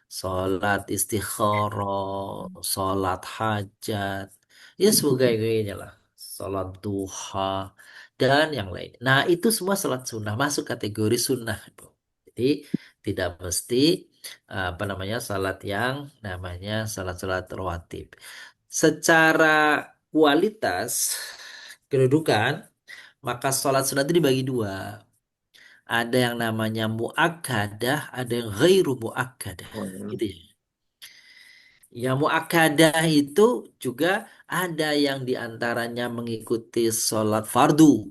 sholat istikharah, sholat hajat, ya sebagainya lah, sholat duha dan yang lain. Nah itu semua sholat sunnah masuk kategori sunnah, Ibu. Jadi tidak mesti apa namanya sholat yang namanya sholat-sholat rawatib. Secara kualitas kedudukan maka sholat sunnah itu dibagi dua. Ada yang namanya muakkadah, ada yang ghairu muakkadah. Gitu ya. Yang muakkadah itu juga ada yang diantaranya mengikuti sholat fardu.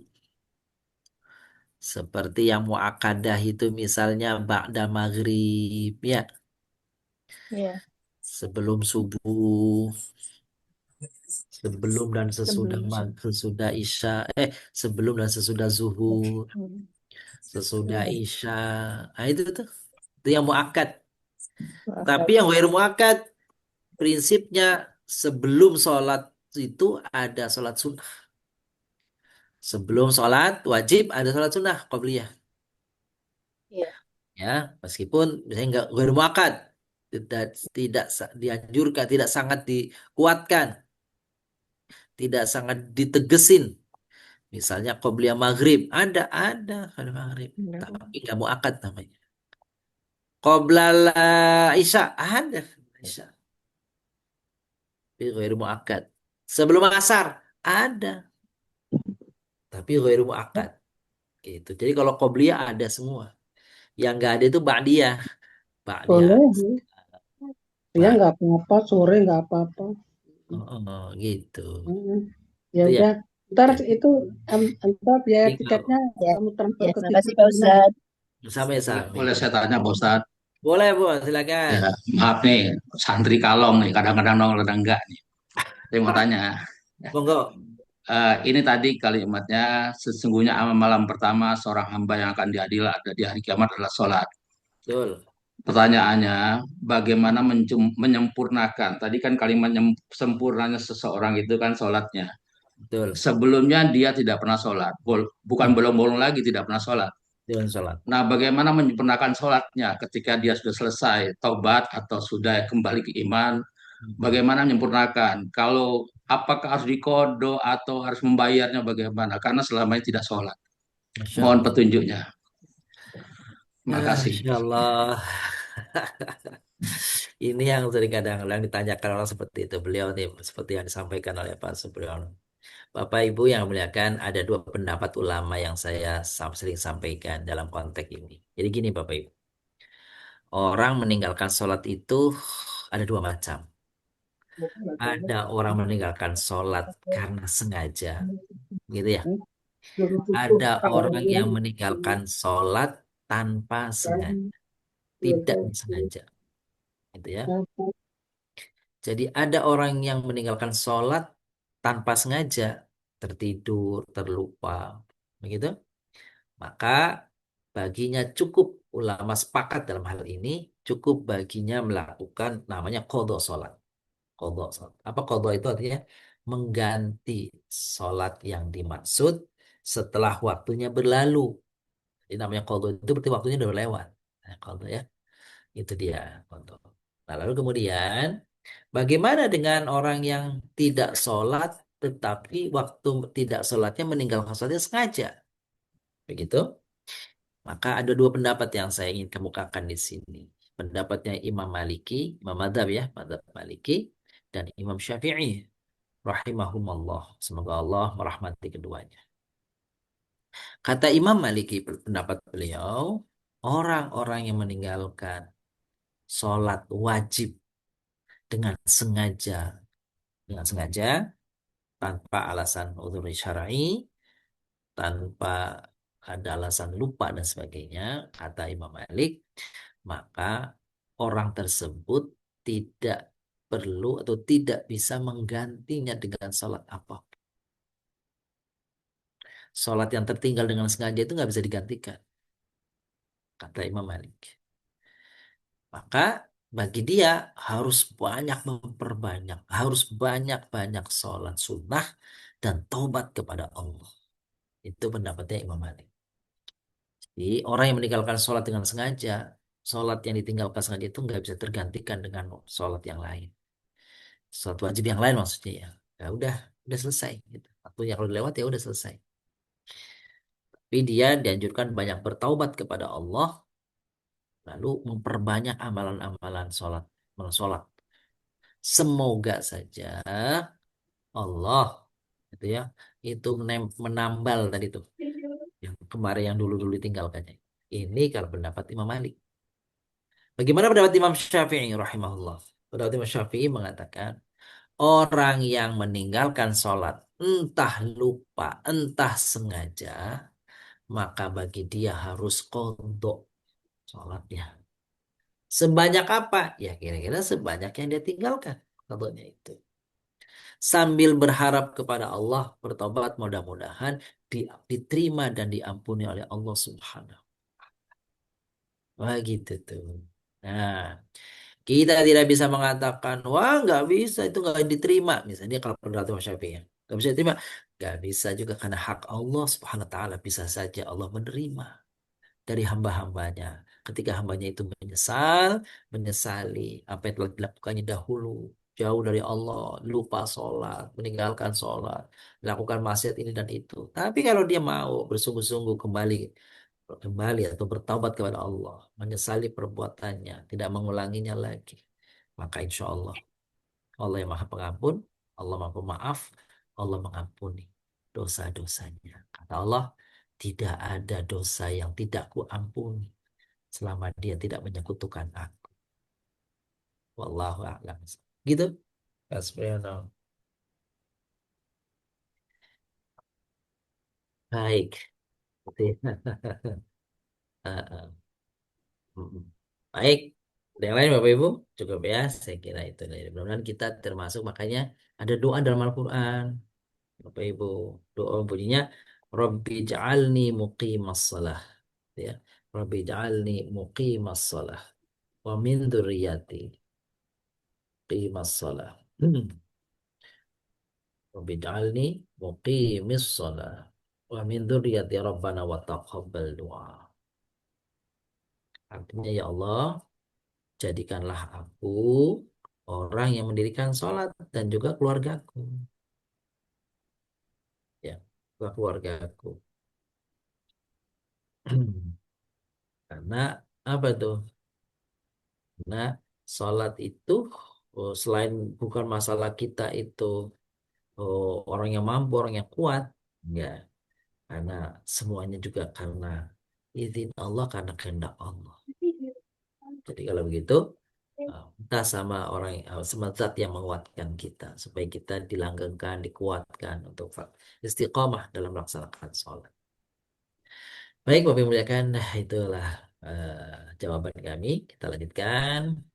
Seperti yang muakkadah itu misalnya ba'da maghrib ya. iya. Sebelum subuh, sebelum dan sesudah Sebelum sesudah isya, sebelum dan sesudah zuhur, sesudah iya. isya. Nah itu tuh, itu yang muakkad. Tapi Maaf. yang ghairu muakkad prinsipnya sebelum sholat itu ada sholat sunnah. Sebelum sholat wajib ada sholat sunnah qobliyah. Iya. Ya, meskipun misalnya nggak ghairu muakkad, tidak tidak dianjurkan, tidak sangat dikuatkan, tidak sangat ditegesin. Misalnya qobliyah maghrib ada maghrib, tapi nggak muakkad namanya. Qoblal isya ada isya, tapi ghairu muakkad. Sebelum asar ada, tapi ghairu muakkad. Gitu. Jadi kalau qobliyah ada semua. Yang nggak ada itu ba'diyah. Ba'diyah. Boleh, ya Ba- nggak apa-apa, sore nggak apa-apa. gitu. Mm. Ya Itu ya. udah, ntar Ya. itu ntar biaya Tinggal tiketnya Ya, kamu transfer ya, ke terima situ kasih Pak gimana? Ustadz. Same-same. Boleh saya tanya Pak Ustadz? Boleh, Bu, silakan. Ya, maaf nih, santri kalong nih, kadang-kadang nongol kadang enggak nih. Saya mau tanya, Monggo. ini tadi kalimatnya sesungguhnya amal malam pertama seorang hamba yang akan diadil ada di hari kiamat adalah sholat. Betul. Pertanyaannya, bagaimana menyempurnakan? Tadi kan kalimat sempurnanya seseorang itu kan sholatnya. Betul. Sebelumnya dia tidak pernah sholat, bukan bolong-bolong lagi tidak pernah sholat. Dengan sholat. Nah, bagaimana menyempurnakan sholatnya ketika dia sudah selesai taubat atau sudah kembali ke iman? Mhm. Bagaimana menyempurnakan? Kalau apakah harus dikodo atau harus membayarnya bagaimana? Karena selama ini tidak sholat. Masya Mohon Allah. petunjuknya. Terima kasih. Masya Allah. Ini yang sering kadang-kadang ditanyakan orang seperti itu. Beliau nih, seperti yang disampaikan oleh Pak Supriyono. Bapak Ibu yang muliakan, ada dua pendapat ulama yang saya sering sampaikan dalam konteks ini. Jadi gini Bapak Ibu, orang meninggalkan sholat itu ada dua macam. Ada orang meninggalkan sholat karena sengaja, gitu ya. Ada orang yang meninggalkan sholat tanpa sengaja, tidak disengaja, gitu ya. Jadi ada orang yang meninggalkan sholat tanpa sengaja, tertidur, terlupa, begitu. Maka baginya cukup, ulama sepakat dalam hal ini, cukup baginya melakukan namanya qadha sholat. Qadha sholat. Apa qadha itu artinya? Mengganti sholat yang dimaksud setelah waktunya berlalu. Jadi namanya qadha itu berarti waktunya udah lewat. Nah, qadha ya, itu dia qadha. Nah, lalu kemudian bagaimana dengan orang yang tidak sholat tetapi waktu tidak sholatnya meninggalkan sholatnya sengaja? Begitu. Maka ada dua pendapat yang saya ingin kemukakan di sini. Pendapatnya Imam Maliki, Imam Madhab ya, Madhab Maliki, dan Imam Syafi'i, rahimahumallah. Semoga Allah merahmati keduanya. Kata Imam Maliki, pendapat beliau, orang-orang yang meninggalkan sholat wajib dengan sengaja, dengan sengaja, tanpa alasan udhur syar'i, tanpa ada alasan lupa dan sebagainya, kata Imam Malik, maka orang tersebut tidak perlu atau tidak bisa menggantinya dengan sholat apa. Sholat yang tertinggal dengan sengaja itu nggak bisa digantikan, kata Imam Malik. Maka bagi dia harus banyak memperbanyak, harus banyak-banyak sholat sunnah dan taubat kepada Allah. Itu pendapatnya Imam Malik. Jadi orang yang meninggalkan sholat dengan sengaja, sholat yang ditinggalkan sengaja itu nggak bisa tergantikan dengan sholat yang lain. Sholat wajib yang lain maksudnya ya. Ya udah selesai. Gitu. Waktunya kalau lewat ya udah selesai. Tapi dia dianjurkan banyak bertaubat kepada Allah, lalu memperbanyak amalan-amalan sholat, sholat. Semoga saja Allah, gitu ya, itu menambal tadi tuh, yang kemarin yang dulu-dulu ditinggalkannya. Ini kalau pendapat Imam Malik. Bagaimana pendapat Imam Syafi'i rahimahullah? Pendapat Imam Syafi'i mengatakan orang yang meninggalkan sholat entah lupa entah sengaja maka bagi dia harus kodok sholatnya. Sebanyak apa? Ya kira-kira sebanyak yang dia tinggalkan kodoknya itu. Sambil berharap kepada Allah bertobat mudah-mudahan diterima dan diampuni oleh Allah Subhanahu. Wah gitu tuh. Nah, kita tidak bisa mengatakan, wah nggak bisa, itu nggak diterima. Misalnya kalau pendapat Imam Syafi'i, ya. Nggak bisa diterima. Nggak bisa juga karena hak Allah Subhanahu Wa Taala bisa saja Allah menerima dari hamba-hambanya. Ketika hambanya itu menyesali apa yang telah dilakukannya dahulu, jauh dari Allah, lupa sholat, meninggalkan sholat, melakukan maksiat ini dan itu. Tapi kalau dia mau bersungguh-sungguh kembali atau bertaubat kepada Allah, menyesali perbuatannya, tidak mengulanginya lagi, maka insya Allah Allah yang Maha Pengampun, Allah Maha Pemaaf, Allah mengampuni dosa-dosanya. Kata Allah, tidak ada dosa yang tidak kuampuni selama dia tidak menyekutukan aku. Wallahu a'lam. Gitu. Asbunallah. Baik. Mm-mm. Baik, ada yang lain Bapak Ibu? Cukup ya, saya kira itu. Mudah-mudahan kita termasuk, makanya ada doa dalam Al-Quran. Bapak Ibu, doa bunyinya, Rabbi ja'alni muqimas salah. Ya. Rabbi ja'alni muqimas salah. Wa min dzurriyyati qimas salah. Rabbi ja'alni muqimis salah. Wa min dzurriyyati Rabbana wa taqabbal doa. Artinya ya Allah, jadikanlah aku orang yang mendirikan sholat dan juga keluargaku. Ya, keluargaku. Karena apa tuh? Karena sholat itu selain bukan masalah kita itu orang yang mampu, orang yang kuat, enggak. Karena semuanya juga karena izin Allah, karena kehendak Allah. Jadi kalau begitu, kita sama orang sama zat yang menguatkan kita supaya kita dilanggengkan, dikuatkan untuk istiqomah dalam melaksanakan sholat. Baik, Bapak Ibu muliakan, nah itulah jawaban kami. Kita lanjutkan.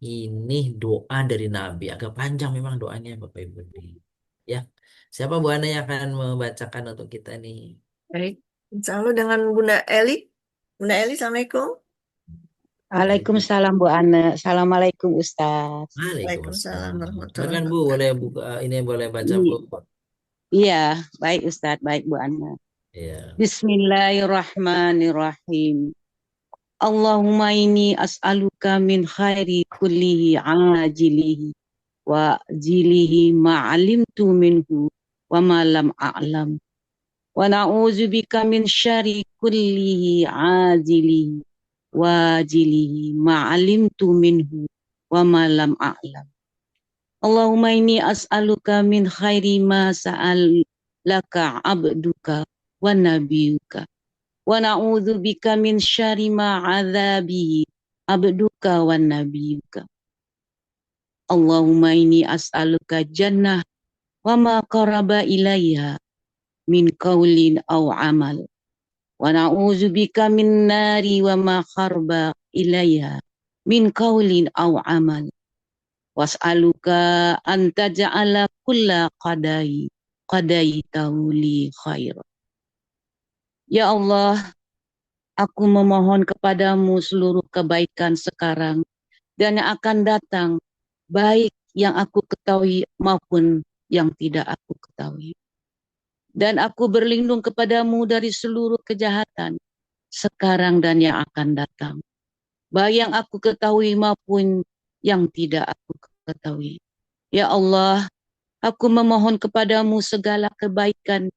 Ini doa dari Nabi, agak panjang memang doanya Bapak Ibu. Ya, siapa Bu Ana yang akan membacakan untuk kita nih? Baik, insya Allah dengan Bunda Eli. Bunda Eli, Assalamualaikum. Baik. Waalaikumsalam Bu Ana. Assalamualaikum Ustaz. Waalaikumsalam Waalaikumsalam. warahmatullahi Silakan Bu, boleh wabarakatuh. buka ini boleh baca Bu. I- Iya, baik Ustaz, baik Bu Ana. Iya. Bismillahirrahmanirrahim. Allahumma inni as'aluka min khairi kullihi ajilihi wa jilihi ma'alimtu minhu wa ma lam a'lam. Wa na'udzu bika min syarri kullihi ajilihi wa jilihi ma'alimtu minhu wa ma lam a'lam. Allahumma inni as'aluka min khairi ma sa'alaka abduka wa nabiyuka wa na'udzu bika min syarri ma adzabihi abduka wa nabiyuka. Allahumma inni as'aluka jannah wa ma qaraba ilaiha min qaulin aw amal wa na'udzu bika min nari wa ma qaraba ilaiha min qaulin aw amal. Was'aluka anta ja'ala kulla qadaitahu li khair. Ya Allah, aku memohon kepadamu seluruh kebaikan sekarang dan yang akan datang, baik yang aku ketahui maupun yang tidak aku ketahui. Dan aku berlindung kepadamu dari seluruh kejahatan sekarang dan yang akan datang, baik yang aku ketahui maupun yang tidak aku ketahui. Ya Allah, aku memohon kepadamu segala kebaikan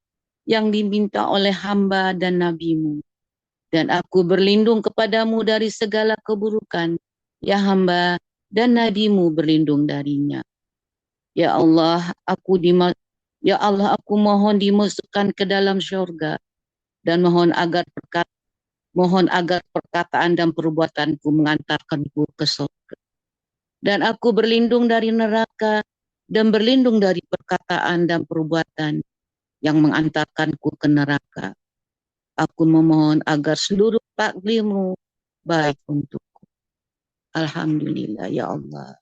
yang diminta oleh hamba dan nabimu. Dan aku berlindung kepadamu dari segala keburukan yang hamba dan nabimu berlindung darinya. Ya Allah, aku mohon dimasukkan ke dalam syurga dan mohon agar perkataan dan perbuatanku mengantarkanku ke surga. Dan aku berlindung dari neraka dan berlindung dari perkataan dan perbuatan yang mengantarkanku ke neraka. Aku memohon agar seluruh takdirmu baik untukku. Alhamdulillah ya Allah.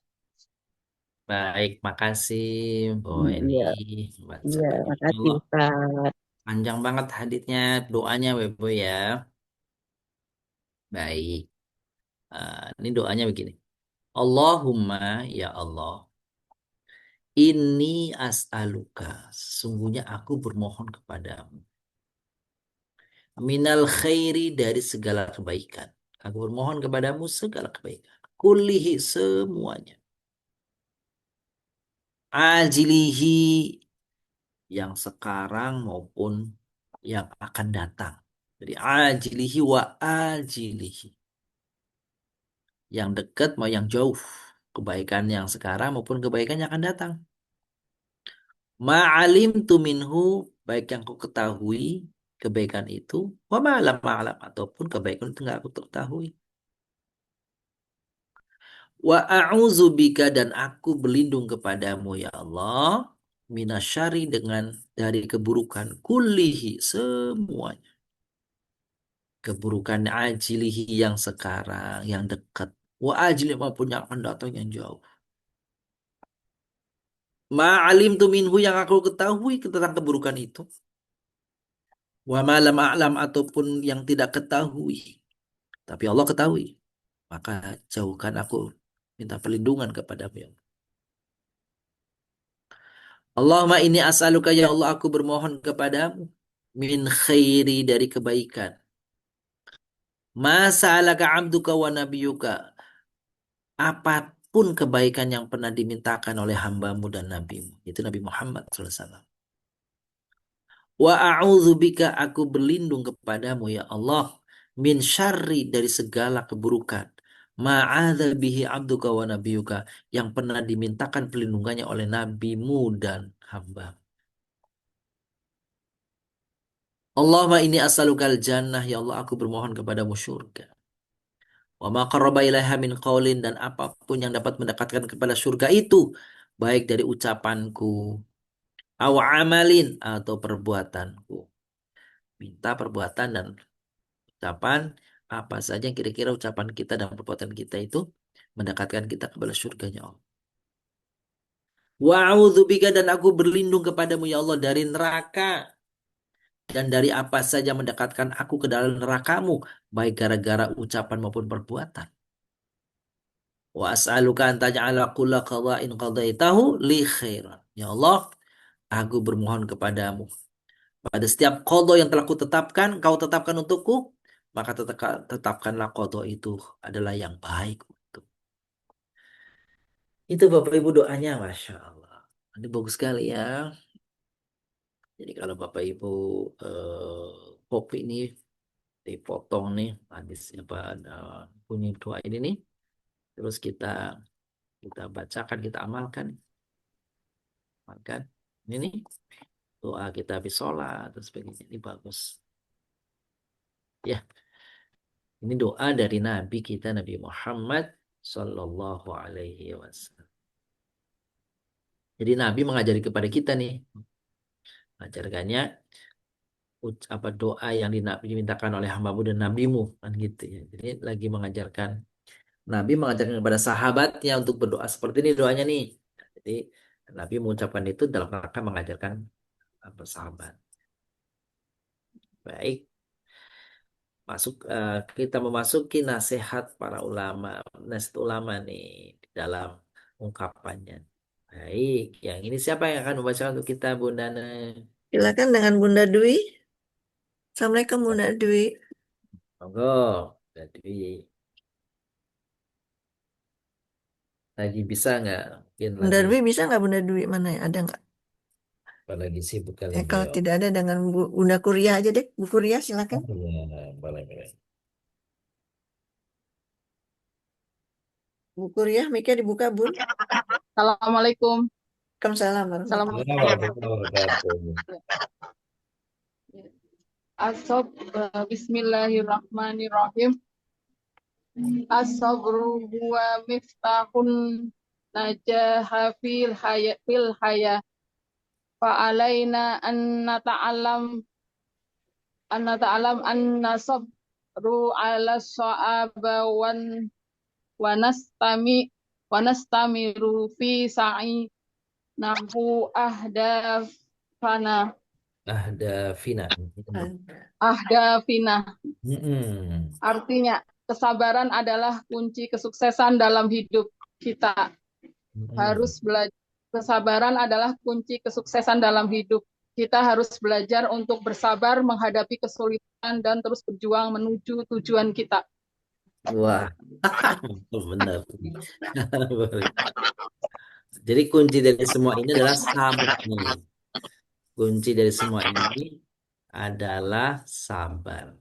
Baik, makasih Bu Eni. Iya, iya, Bacakannya. makasih Allah, Ustaz. panjang banget haditsnya, doanya Bu ya. Baik. Ini doanya begini. Allahumma ya Allah, ini as'aluka. Sesungguhnya aku bermohon kepadamu. Minal khairi, dari segala kebaikan. Aku bermohon kepadamu segala kebaikan. Kullihi, semuanya. Ajilihi, yang sekarang maupun yang akan datang. Jadi ajilihi wa ajilihi. Yang dekat mau yang jauh. Kebaikan yang sekarang maupun kebaikan yang akan datang. Ma'alim tu minhu, baik yang ku ketahui kebaikan itu, wa ma'alam ma'alam, ataupun kebaikan itu nggak aku ketahui. Wa a'udzubika, dan aku berlindung kepadamu ya Allah, minasyari, dari keburukan kullihi, semuanya. Keburukan ajilihi, yang sekarang, yang dekat. Wa ajli, maupun yang akan datang, yang jauh. Ma'alim tu minhu, yang aku ketahui tentang keburukan itu. Wa malam a'lam, ataupun yang tidak ketahui. Tapi Allah ketahui. Maka jauhkan aku. Minta perlindungan kepadamu ya Allah. Allahumma ini as'aluka ya Allah, aku bermohon kepadamu. Min khairi, dari kebaikan. Masa'alaka abduka wa nabiyuka. Apapun kebaikan yang pernah dimintakan oleh hambamu dan nabimu. Itu Nabi Muhammad SAW. Wa a'udzubika, aku berlindung kepadamu ya Allah. Min syarri, dari segala keburukan. Ma'adha bihi abduka wa nabiyuka. Yang pernah dimintakan perlindungannya oleh nabimu dan hamba. Allahumma inni as'alukal jannah. Ya Allah, aku bermohon kepadamu syurga. Wa ma qarraba ilaiha min qaulin, dan apapun yang dapat mendekatkan kepada surga itu, baik dari ucapanku, aw amalin, atau perbuatanku. Minta perbuatan dan ucapan, apa saja yang kira-kira ucapan kita dan perbuatan kita itu mendekatkan kita kepada surganya Allah. Wa a'udzubika, dan aku berlindung kepadamu ya Allah dari neraka dan dari apa saja mendekatkan aku ke dalam nerakamu, baik gara-gara ucapan maupun perbuatan. Wa as'aluka an taj'ala kulla qada'in qadaitahu li khairan. Ya Allah, aku bermohon kepadamu pada setiap qada yang telah kutetapkan, kau tetapkan untukku, maka tetapkanlah qada itu adalah yang baik untuk. Itu Bapak Ibu doanya, Masya Allah. Ini bagus sekali ya. Jadi kalau Bapak Ibu kopi ini dipotong nih, habis apa punya doa ini nih, terus kita bacakan, kita amalkan. Makan. Ini nih doa kita habis sholat dan sebagainya. Ini bagus. Ya, ini doa dari Nabi kita, Nabi Muhammad Sallallahu Alaihi Wasallam. Jadi Nabi mengajari kepada kita nih, mengajarkannya apa doa yang dimintakan oleh hambamu dan nabimu, kan gitu ya. Jadi lagi mengajarkan, Nabi mengajarkan kepada sahabatnya untuk berdoa seperti ini doanya nih. Jadi Nabi mengucapkan itu dalam rangka mengajarkan apa sahabat. Baik. Kita memasuki nasihat para ulama, nasihat ulama nih di dalam ungkapannya. Baik, yang ini siapa yang akan membaca untuk kita, Bunda? Silakan dengan Bunda Dwi. Assalamualaikum Bunda Dwi. Monggo, jadi lagi bisa nggak? Mungkin Bunda lagi Dwi bisa nggak Bunda Dwi, mana ya? Ada nggak? lagi sibuk kali Kalau beliau. tidak ada dengan Bunda Kuria aja deh. Bu Kuria silakan. Oh, iya, boleh, boleh. Bu Kuria, mic dibuka Bu. Assalamualaikum. Waalaikumsalam warahmatullahi Assalamualaikum. Asob, Bismillahirrahmanirrahim. As-sabru huwa miftahun najaha fil haya. Fa'alaina an nata'alam an nasabru ala sa'aba wa nastamiru fi sa'i nahu ahdafana. Ahdafina. Artinya, kesabaran adalah kunci kesuksesan dalam hidup kita. Harus belajar. Kesabaran adalah kunci kesuksesan dalam hidup. Kita harus belajar untuk bersabar menghadapi kesulitan dan terus berjuang menuju tujuan kita. Wah, benar. Jadi kunci dari semua ini adalah sabar nih. Kunci dari semua ini adalah sabar.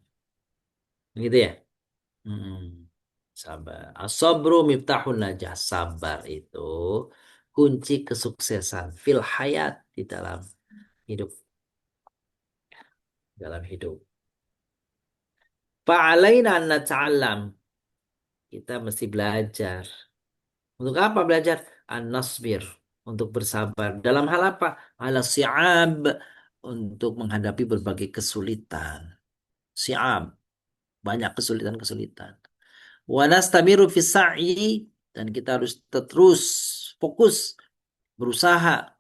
Gitu ya? Sabar. As-sabru miftahun najah. Sabar itu kunci kesuksesan fil hayat, di dalam hidup. Dalam hidup. Fa'alaina an nata'allam. Kita mesti belajar. Untuk apa belajar? An-nasbir. Untuk bersabar. Dalam hal apa? Ala si'ab. Untuk menghadapi berbagai kesulitan. Si'ab. Banyak kesulitan-kesulitan. Wa nastamiru fi sa'i. Dan kita harus terus fokus. Berusaha.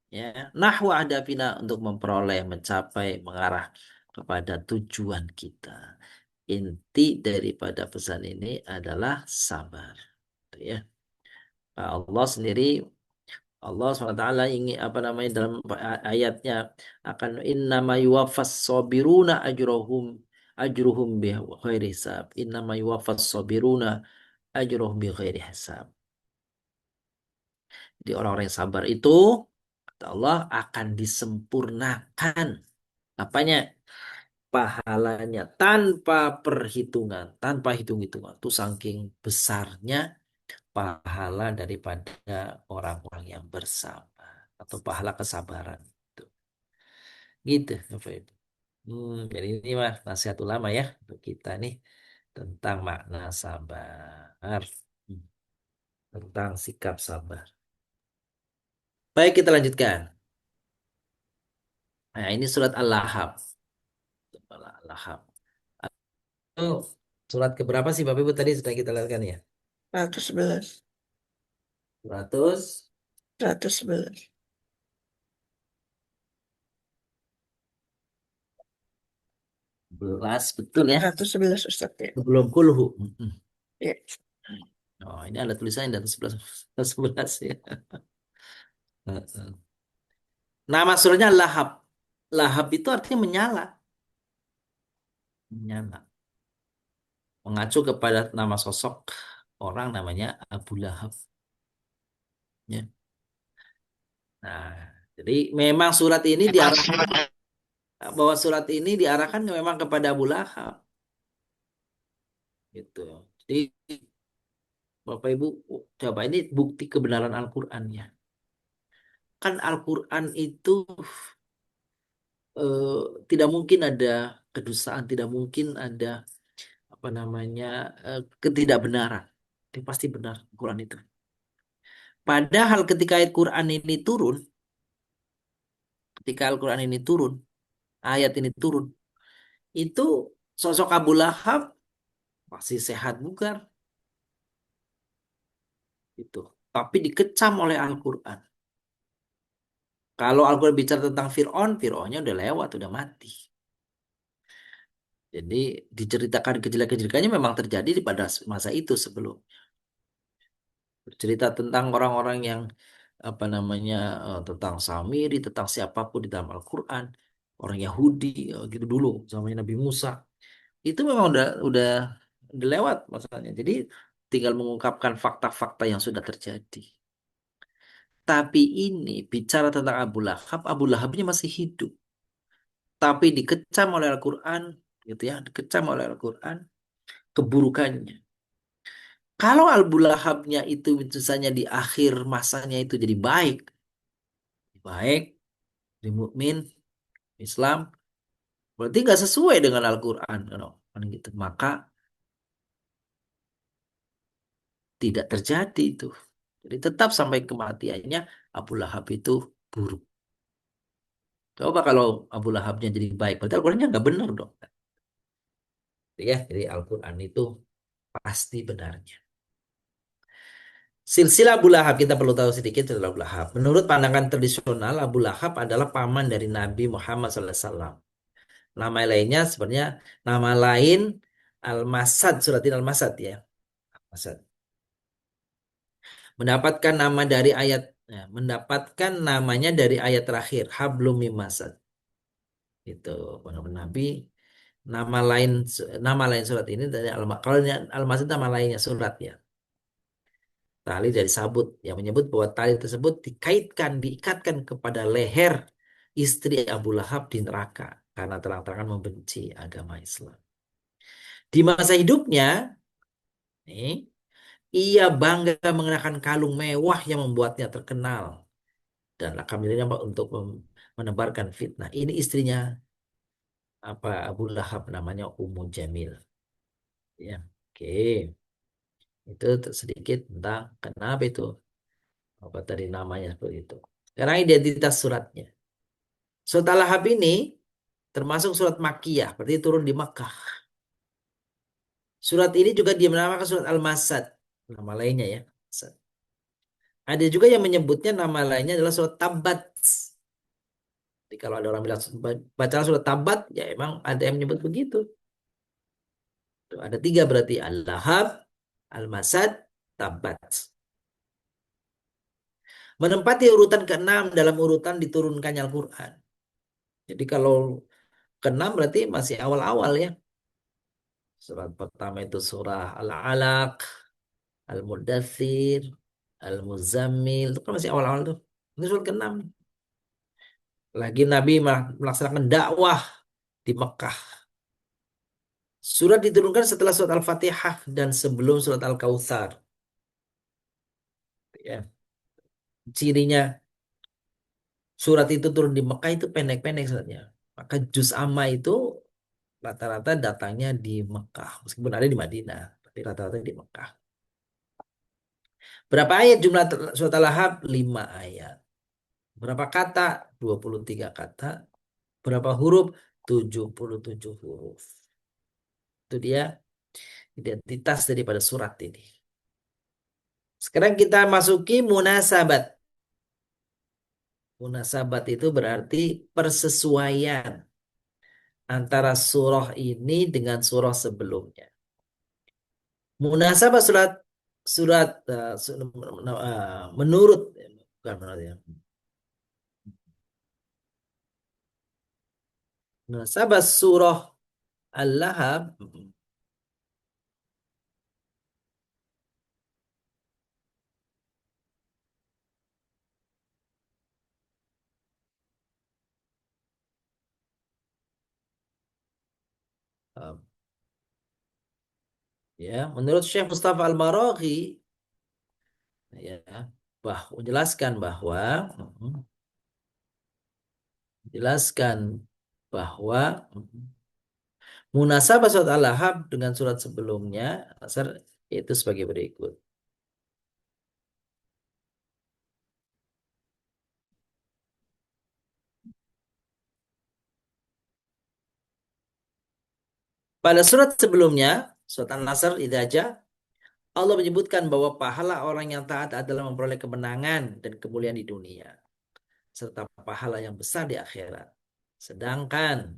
Ya. Nahwa hadafina. Untuk memperoleh, mencapai, mengarah kepada tujuan kita. Inti daripada pesan ini adalah sabar. Ya. Allah sendiri, Allah SWT ingin dalam ayatnya akan innama yuwaffas sabiruna ajrohum ajruhum bi ghairi hisab. Innama yuwaffas sabiruna ajruhum bi ghairi hisab. Jadi orang-orang yang sabar itu kata Allah akan disempurnakan apanya? Pahalanya tanpa perhitungan, tanpa hitung-hitungan. Itu saking besarnya pahala daripada orang-orang yang bersabar atau pahala kesabaran itu. Gitu, Bapak Ibu. Jadi ini mah nasihat ulama ya untuk kita nih tentang makna sabar, Hmm, tentang sikap sabar. Baik, kita lanjutkan. Nah, ini surat Al-Lahab. Al-Lahab. Itu surat keberapa sih Bapak Ibu tadi sudah kita lakukan ya? 111. 100. 111. 11 betul ya? 111 Ustaz ya. Sebelum kulhu. Ya. Oh, ini ada tulisannya dari 11 11 ya. Nama suratnya Lahab. Lahab itu artinya menyala. Menyala. Mengacu kepada nama sosok orang namanya Abu Lahab. Ya. Nah, jadi memang surat ini diarahkan bahwa surat ini diarahkan memang kepada Abu Lahab. Gitu. Jadi Bapak Ibu coba ini bukti kebenaran Al-Qur'an ya. Kan Al-Qur'an itu eh, tidak mungkin ada kedustaan, tidak mungkin ada apa namanya ketidakbenaran. Itu pasti benar Quran itu. Padahal ketika ayat Quran ini turun, ketika Al-Quran ini turun, ayat ini turun, itu sosok Abu Lahab masih sehat bugar, itu. Tapi dikecam oleh Al-Quran. Kalau Al-Quran bicara tentang Fir'aun, Fir'aunnya udah lewat, udah mati. Jadi diceritakan kejelekan-kejelekannya memang terjadi pada masa itu sebelum. Bercerita tentang orang-orang yang apa namanya tentang Samiri, tentang siapapun di dalam Al-Quran, orang Yahudi gitu dulu zamanya Nabi Musa. Itu memang udah lewat masalahnya. Jadi tinggal mengungkapkan fakta-fakta yang sudah terjadi. Tapi ini bicara tentang Abu Lahabnya masih hidup. Tapi dikecam oleh Al-Quran, gitu ya, dikecam oleh Al-Quran keburukannya. Kalau Abu Lahabnya itu misalnya di akhir masanya itu jadi baik, jadi mukmin, Islam, berarti nggak sesuai dengan Al-Quran, kan gitu. Maka tidak terjadi itu. Jadi tetap sampai kematiannya Abu Lahab itu buruk. Coba kalau Abu Lahabnya jadi baik, berarti Al-Qurannya nggak benar dong. Ya, jadi Al-Quran itu pasti benarnya. Silsilah Abu Lahab, kita perlu tahu sedikit tentang Abu Lahab. Menurut pandangan tradisional, Abu Lahab adalah paman dari Nabi Muhammad SAW. Nama lainnya sebenarnya nama lain Al-Masad, surat Al-Masad ya. Masad. Mendapatkan nama dari ayat, ya, mendapatkan namanya dari ayat terakhir, Hablum mim Masad. Itu paman Nabi. Nama lain surat ini dari kalau Al-Masad nama lainnya surat ya. Tali dari sabut yang menyebut bahwa tali tersebut diikatkan kepada leher istri Abu Lahab di neraka karena terang-terangan membenci agama Islam. Di masa hidupnya, nih, ia bangga mengenakan kalung mewah yang membuatnya terkenal dan alhamdulillah untuk menebarkan fitnah. Ini istrinya Abu Lahab namanya Ummu Jamil. Ya, oke. Itu sedikit tentang kenapa itu apa tadi namanya seperti itu. Sekarang identitas suratnya. Surat Al-Lahab ini termasuk surat Makkiyah, berarti turun di Makkah. Surat ini juga dinamakan surat Al-Masad, nama lainnya ya. Ada juga yang menyebutnya nama lainnya adalah surat Tabat. Jadi kalau ada orang bilang baca surat Tabat, ya emang ada yang menyebut begitu. Tuh, ada 3 berarti Al-Lahab, Al-Masad, Tabat. Menempati urutan ke-6 dalam urutan diturunkannya Al-Quran. Jadi kalau ke-6 berarti masih awal-awal ya. Surat pertama itu surah Al-Alaq, Al-Mudaththir, Al-Muzammil. Itu kan masih awal-awal tuh. Ini surat ke-6. Lagi Nabi melaksanakan dakwah di Mekah. Surat diturunkan setelah surat Al-Fatihah dan sebelum surat Al-Kautsar. Ya. Cirinya surat itu turun di Mekah itu pendek-pendek suratnya. Maka juz amma itu rata-rata datangnya di Mekah. Meskipun ada di Madinah, tapi rata-rata di Mekah. Berapa ayat jumlah surat Al-Ahzab? 5 ayat. Berapa kata? 23 kata. Berapa huruf? 77 huruf. Itu dia identitas daripada surat ini. Sekarang kita masuki munasabat. Munasabat itu berarti persesuaian antara surah ini dengan surah sebelumnya. Munasabah surat surat menurut bukan menurut ya. Munasabah surah Al-Lahab ya, menurut Syekh Mustafa Al-Maraghi ya, menjelaskan bahwa munasabah surat Al-Lahab dengan surat sebelumnya itu sebagai berikut. Pada surat sebelumnya, surat An-Nasr, Idza Allah menyebutkan bahwa pahala orang yang taat adalah memperoleh kemenangan dan kemuliaan di dunia, serta pahala yang besar di akhirat. Sedangkan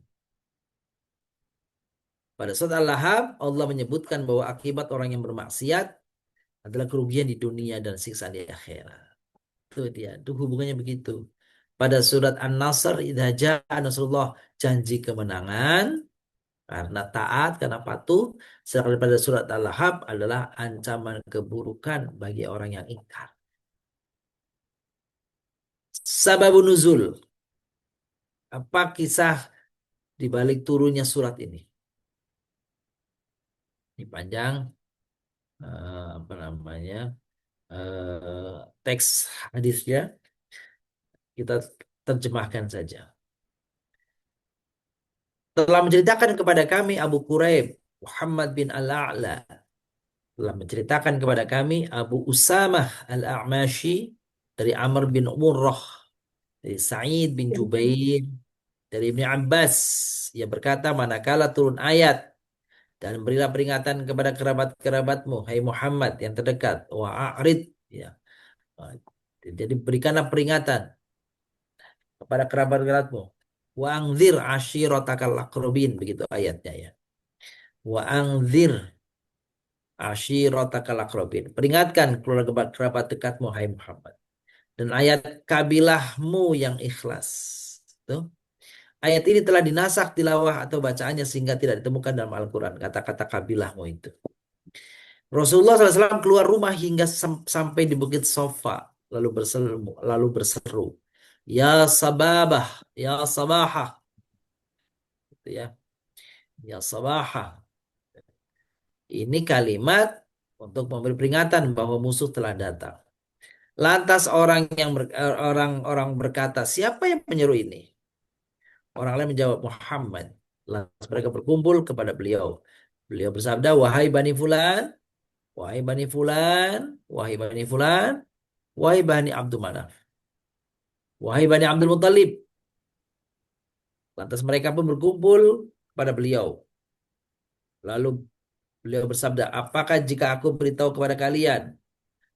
pada surat Al-Lahab, Allah menyebutkan bahwa akibat orang yang bermaksiat adalah kerugian di dunia dan siksa di akhirat. Itu dia, itu hubungannya begitu. Pada surat An-Nasr, idza jaa nasrullah, janji kemenangan karena taat, karena patuh. Sedangkan pada surat Al-Lahab adalah ancaman keburukan bagi orang yang ingkar. Sababun nuzul. Apa kisah di balik turunnya surat ini? Ini panjang, apa namanya, teks hadisnya. Kita terjemahkan saja. Telah menceritakan kepada kami Abu Quraib, Muhammad bin Al-A'la. Telah menceritakan kepada kami Abu Usamah Al-A'mashi dari Amr bin Murrah, dari Sa'id bin Jubair, dari Ibni Abbas. Ia berkata, manakala turun ayat, dan berilah peringatan kepada kerabat-kerabatmu, hai Muhammad yang terdekat, wa'arid. Ya. Jadi berikanlah peringatan kepada kerabat-kerabatmu. Wa'angzir ashiratakal aqrabin, begitu ayatnya ya. Wa'angzir ashiratakal aqrabin. Peringatkan keluarga kerabat dekatmu, hai Muhammad. Dan ayat kabilahmu yang ikhlas. Tuh. Ayat ini telah dinasak tilawah atau bacaannya sehingga tidak ditemukan dalam Al-Quran. Kata-kata kabilahmu itu. Rasulullah SAW keluar rumah hingga sampai di Bukit Sofa. Lalu berseru. Ya sababah, ya sabahah. Gitu ya. Ya sabahah. Ini kalimat untuk memberi peringatan bahwa musuh telah datang. Lantas orang-orang berkata, siapa yang menyuruh ini? Orang lain menjawab, Muhammad. Lantas mereka berkumpul kepada beliau. Beliau bersabda, wahai Bani Fulan, wahai Bani Fulan, wahai Bani Fulan, wahai Bani Abdul Manaf, wahai Bani Abdul Muttalib. Lantas mereka pun berkumpul kepada beliau. Lalu beliau bersabda, apakah jika aku beritahu kepada kalian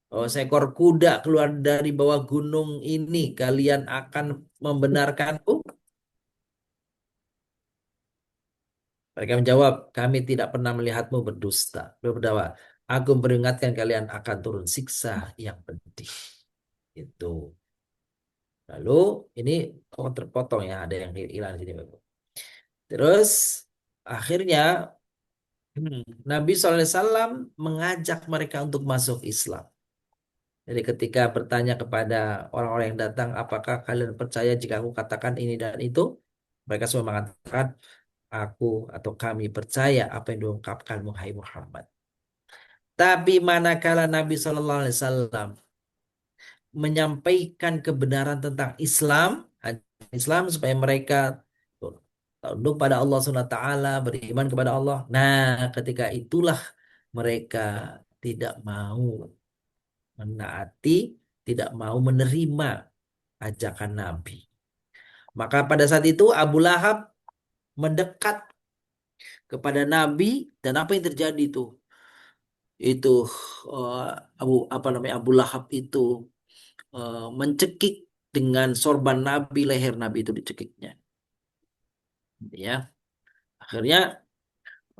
bahwa seekor kuda keluar dari bawah gunung ini, kalian akan membenarkanku? Mereka menjawab, kami tidak pernah melihatmu berdusta. Beliau berdakwah, aku memperingatkan kalian akan turun siksa yang pedih. Itu. Lalu ini terpotong ya, ada yang hilang di sini. Terus akhirnya Nabi SAW mengajak mereka untuk masuk Islam. Jadi ketika bertanya kepada orang-orang yang datang, apakah kalian percaya jika aku katakan ini dan itu? Mereka semua mengatakan, aku atau kami percaya apa yang diungkapkan Hai Muhammad. Tapi manakala Nabi SAW menyampaikan kebenaran tentang Islam, Islam supaya mereka tunduk pada Allah SWT, beriman kepada Allah. Nah, ketika itulah mereka tidak mau menaati, tidak mau menerima ajakan Nabi. Maka pada saat itu Abu Lahab mendekat kepada Nabi dan apa yang terjadi itu? Itu Abu Lahab itu mencekik dengan sorban Nabi, leher Nabi itu dicekiknya. Ya, akhirnya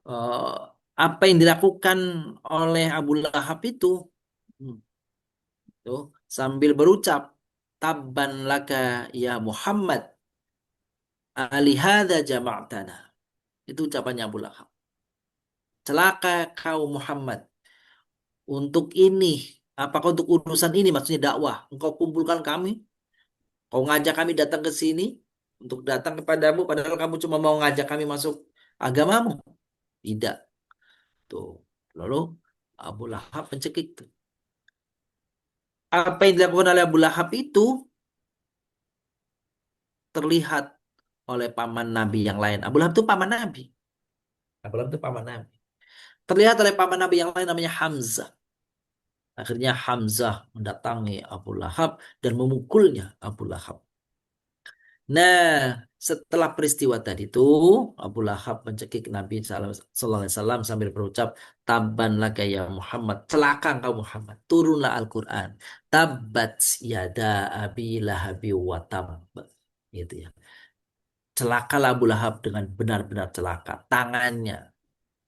eh, apa yang dilakukan oleh Abu Lahab itu, hmm, tuh, sambil berucap, Tabban laka ya Muhammad, alihada jama'tana. Itu ucapannya Abu Lahab. Celaka kau Muhammad. Untuk ini, apakah untuk urusan ini maksudnya dakwah? Engkau kumpulkan kami, kau ngajak kami datang ke sini untuk datang kepadamu, padahal kamu cuma mau ngajak kami masuk agamamu. Tidak. Tuh. Lalu Abu Lahab mencekik tuh. Apa yang dilakukan oleh Abu Lahab itu terlihat oleh paman Nabi yang lain. Abu Lahab itu paman Nabi. Abu Lahab itu paman Nabi. Terlihat oleh paman Nabi yang lain namanya Hamzah. Akhirnya Hamzah mendatangi Abu Lahab dan memukulnya Abu Lahab. Nah, setelah peristiwa tadi itu, Abu Lahab mencekik Nabi Sallallahu Alaihi Wasallam sambil berucap, Tabban laka ya Muhammad, celaka engkau Muhammad, turunlah Al-Quran. Tabbat yada abi lahabi wa tab. Gitu ya. Celakalah Abu Lahab dengan benar-benar celaka. Tangannya,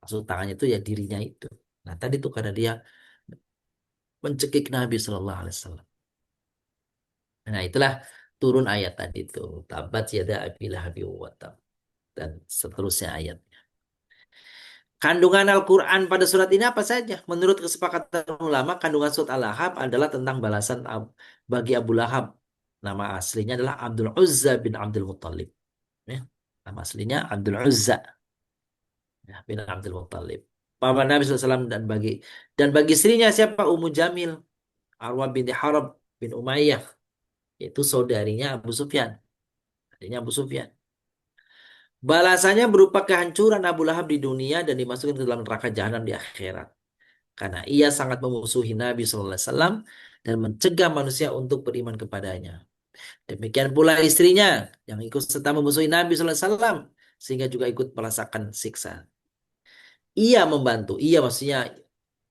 maksud tangannya itu ya dirinya itu. Nah, tadi itu karena dia mencekik Nabi Sallallahu Alaihi Wasallam. Nah, itulah turun ayat tadi itu. Tabat yada abi lahabi wa tab. Dan seterusnya ayat. Kandungan Al-Quran pada surat ini apa saja? Menurut kesepakatan ulama, kandungan surat Al-Lahab adalah tentang balasan bagi Abu Lahab. Nama aslinya adalah Abdul Uzza bin Abdul Muttalib. Ya. Nama aslinya Abdul Uzza ya, bin Abdul Muttalib. Paman Nabi SAW dan bagi istrinya siapa? Ummu Jamil, Arwah binti Harab bin Umayyah. Yaitu saudarinya Abu Sufyan. Adiknya Abu Sufyan. Balasannya berupa kehancuran Abu Lahab di dunia dan dimasukkan ke dalam neraka jahanam di akhirat. Karena ia sangat memusuhi Nabi SAW dan mencegah manusia untuk beriman kepadanya. Demikian pula istrinya yang ikut serta memusuhi Nabi SAW sehingga juga ikut merasakan siksa. Ia membantu, ia maksudnya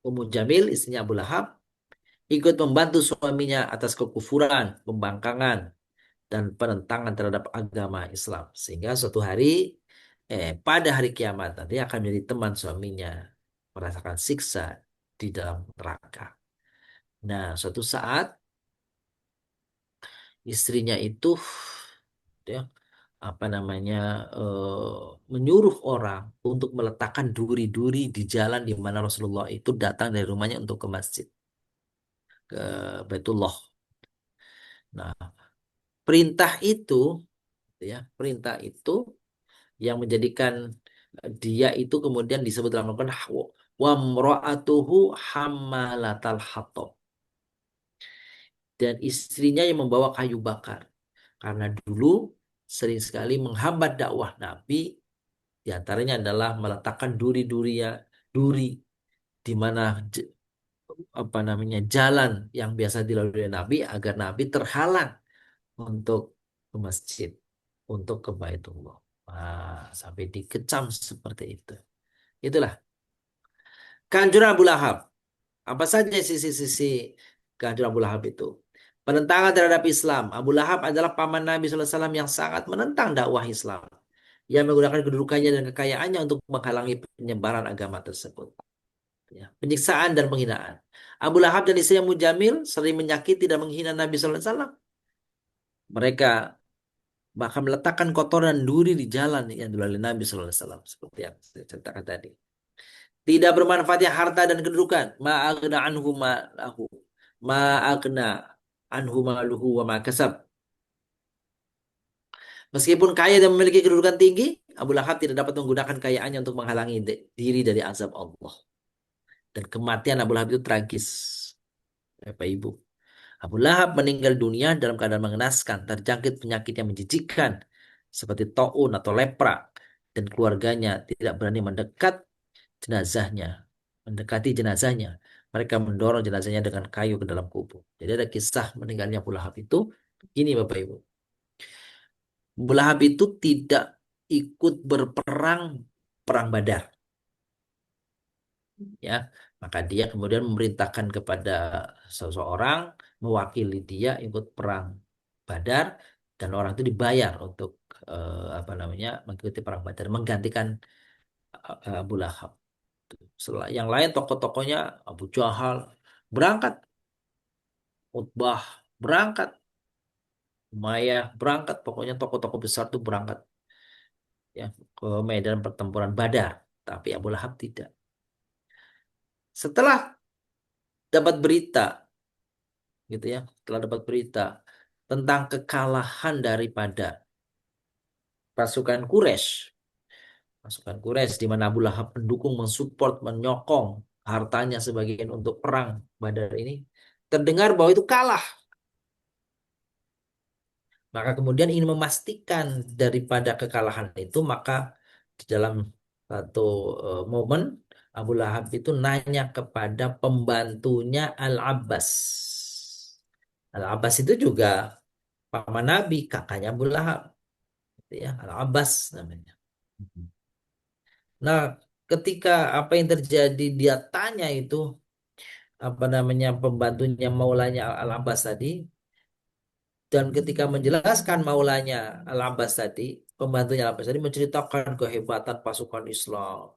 Ummu Jamil, istrinya Abu Lahab, ikut membantu suaminya atas kekufuran, pembangkangan, dan penentangan terhadap agama Islam. Sehingga suatu hari, pada hari kiamat nanti akan menjadi teman suaminya, merasakan siksa di dalam neraka. Nah, suatu saat istrinya itu ya, apa namanya menyuruh orang untuk meletakkan duri-duri di jalan di mana Rasulullah itu datang dari rumahnya untuk ke masjid, ke Baitullah. Nah, perintah itu perintah itu yang menjadikan dia itu kemudian disebut dalam Al-Quran wa mra'atuhu hammalatal hatab, dan istrinya yang membawa kayu bakar karena dulu sering sekali menghambat dakwah Nabi, diantaranya adalah meletakkan duri di mana apa namanya jalan yang biasa dilalui Nabi agar Nabi terhalang untuk ke masjid, untuk ke Baitullah. Sampai dikecam seperti itu. Itulah kehancuran Abu Lahab. Apa saja sisi-sisi kehancuran Abu Lahab itu? Penentangan terhadap Islam. Abu Lahab adalah paman Nabi SAW yang sangat menentang dakwah Islam. Yang menggunakan kedudukannya dan kekayaannya untuk menghalangi penyebaran agama tersebut. Ya, penyiksaan dan penghinaan. Abu Lahab dan istrinya Mujamil sering menyakiti dan menghina Nabi SAW. Mereka bahkan meletakkan kotoran duri di jalan yang dilalui Nabi SAW. Seperti yang saya ceritakan tadi. Tidak bermanfaatnya harta dan kedudukan. Ma'agna anhu ma'lahu. Ma'agna anhu ma'luhu wa ma kasab. Meskipun kaya dan memiliki kedudukan tinggi, Abu Lahab tidak dapat menggunakan kekayaannya untuk menghalangi diri dari azab Allah. Dan kematian Abu Lahab itu tragis. Bapak Ibu. Abu Lahab meninggal dunia dalam keadaan mengenaskan, terjangkit penyakit yang menjijikkan seperti taun atau lepra, dan keluarganya tidak berani jenazahnya, mendekati jenazahnya. Mereka mendorong jenazahnya dengan kayu ke dalam kubur. Jadi ada kisah meninggalnya Abu Lahab itu ini Bapak Ibu. Abu Lahab itu tidak ikut berperang perang Badar. Ya, maka dia kemudian memerintahkan kepada seseorang mewakili dia ikut perang Badar, dan orang itu dibayar untuk mengikuti perang Badar, menggantikan Abu Lahab. Setelah yang lain tokoh-tokohnya Abu Jahal berangkat, Utbah berangkat, Umayyah berangkat, pokoknya tokoh-tokoh besar itu berangkat ya ke medan pertempuran Badar, tapi Abu Lahab tidak. Setelah dapat berita gitu ya, setelah dapat berita tentang kekalahan daripada pasukan Quraisy, di mana Abu Lahab mendukung, mensupport, menyokong hartanya sebagian untuk perang Badar ini, terdengar bahwa itu kalah. Maka kemudian ingin memastikan daripada kekalahan itu, maka di dalam satu momen Abu Lahab itu nanya kepada pembantunya Al-Abbas. Al-Abbas itu juga paman Nabi, kakaknya Abu Lahab. Gitu ya, Al-Abbas namanya. Nah, ketika apa yang terjadi dia tanya itu pembantunya Maulanya Al-Abbas tadi, dan ketika menjelaskan Maulanya Al-Abbas tadi, pembantunya Al-Abbas tadi menceritakan kehebatan pasukan Islam,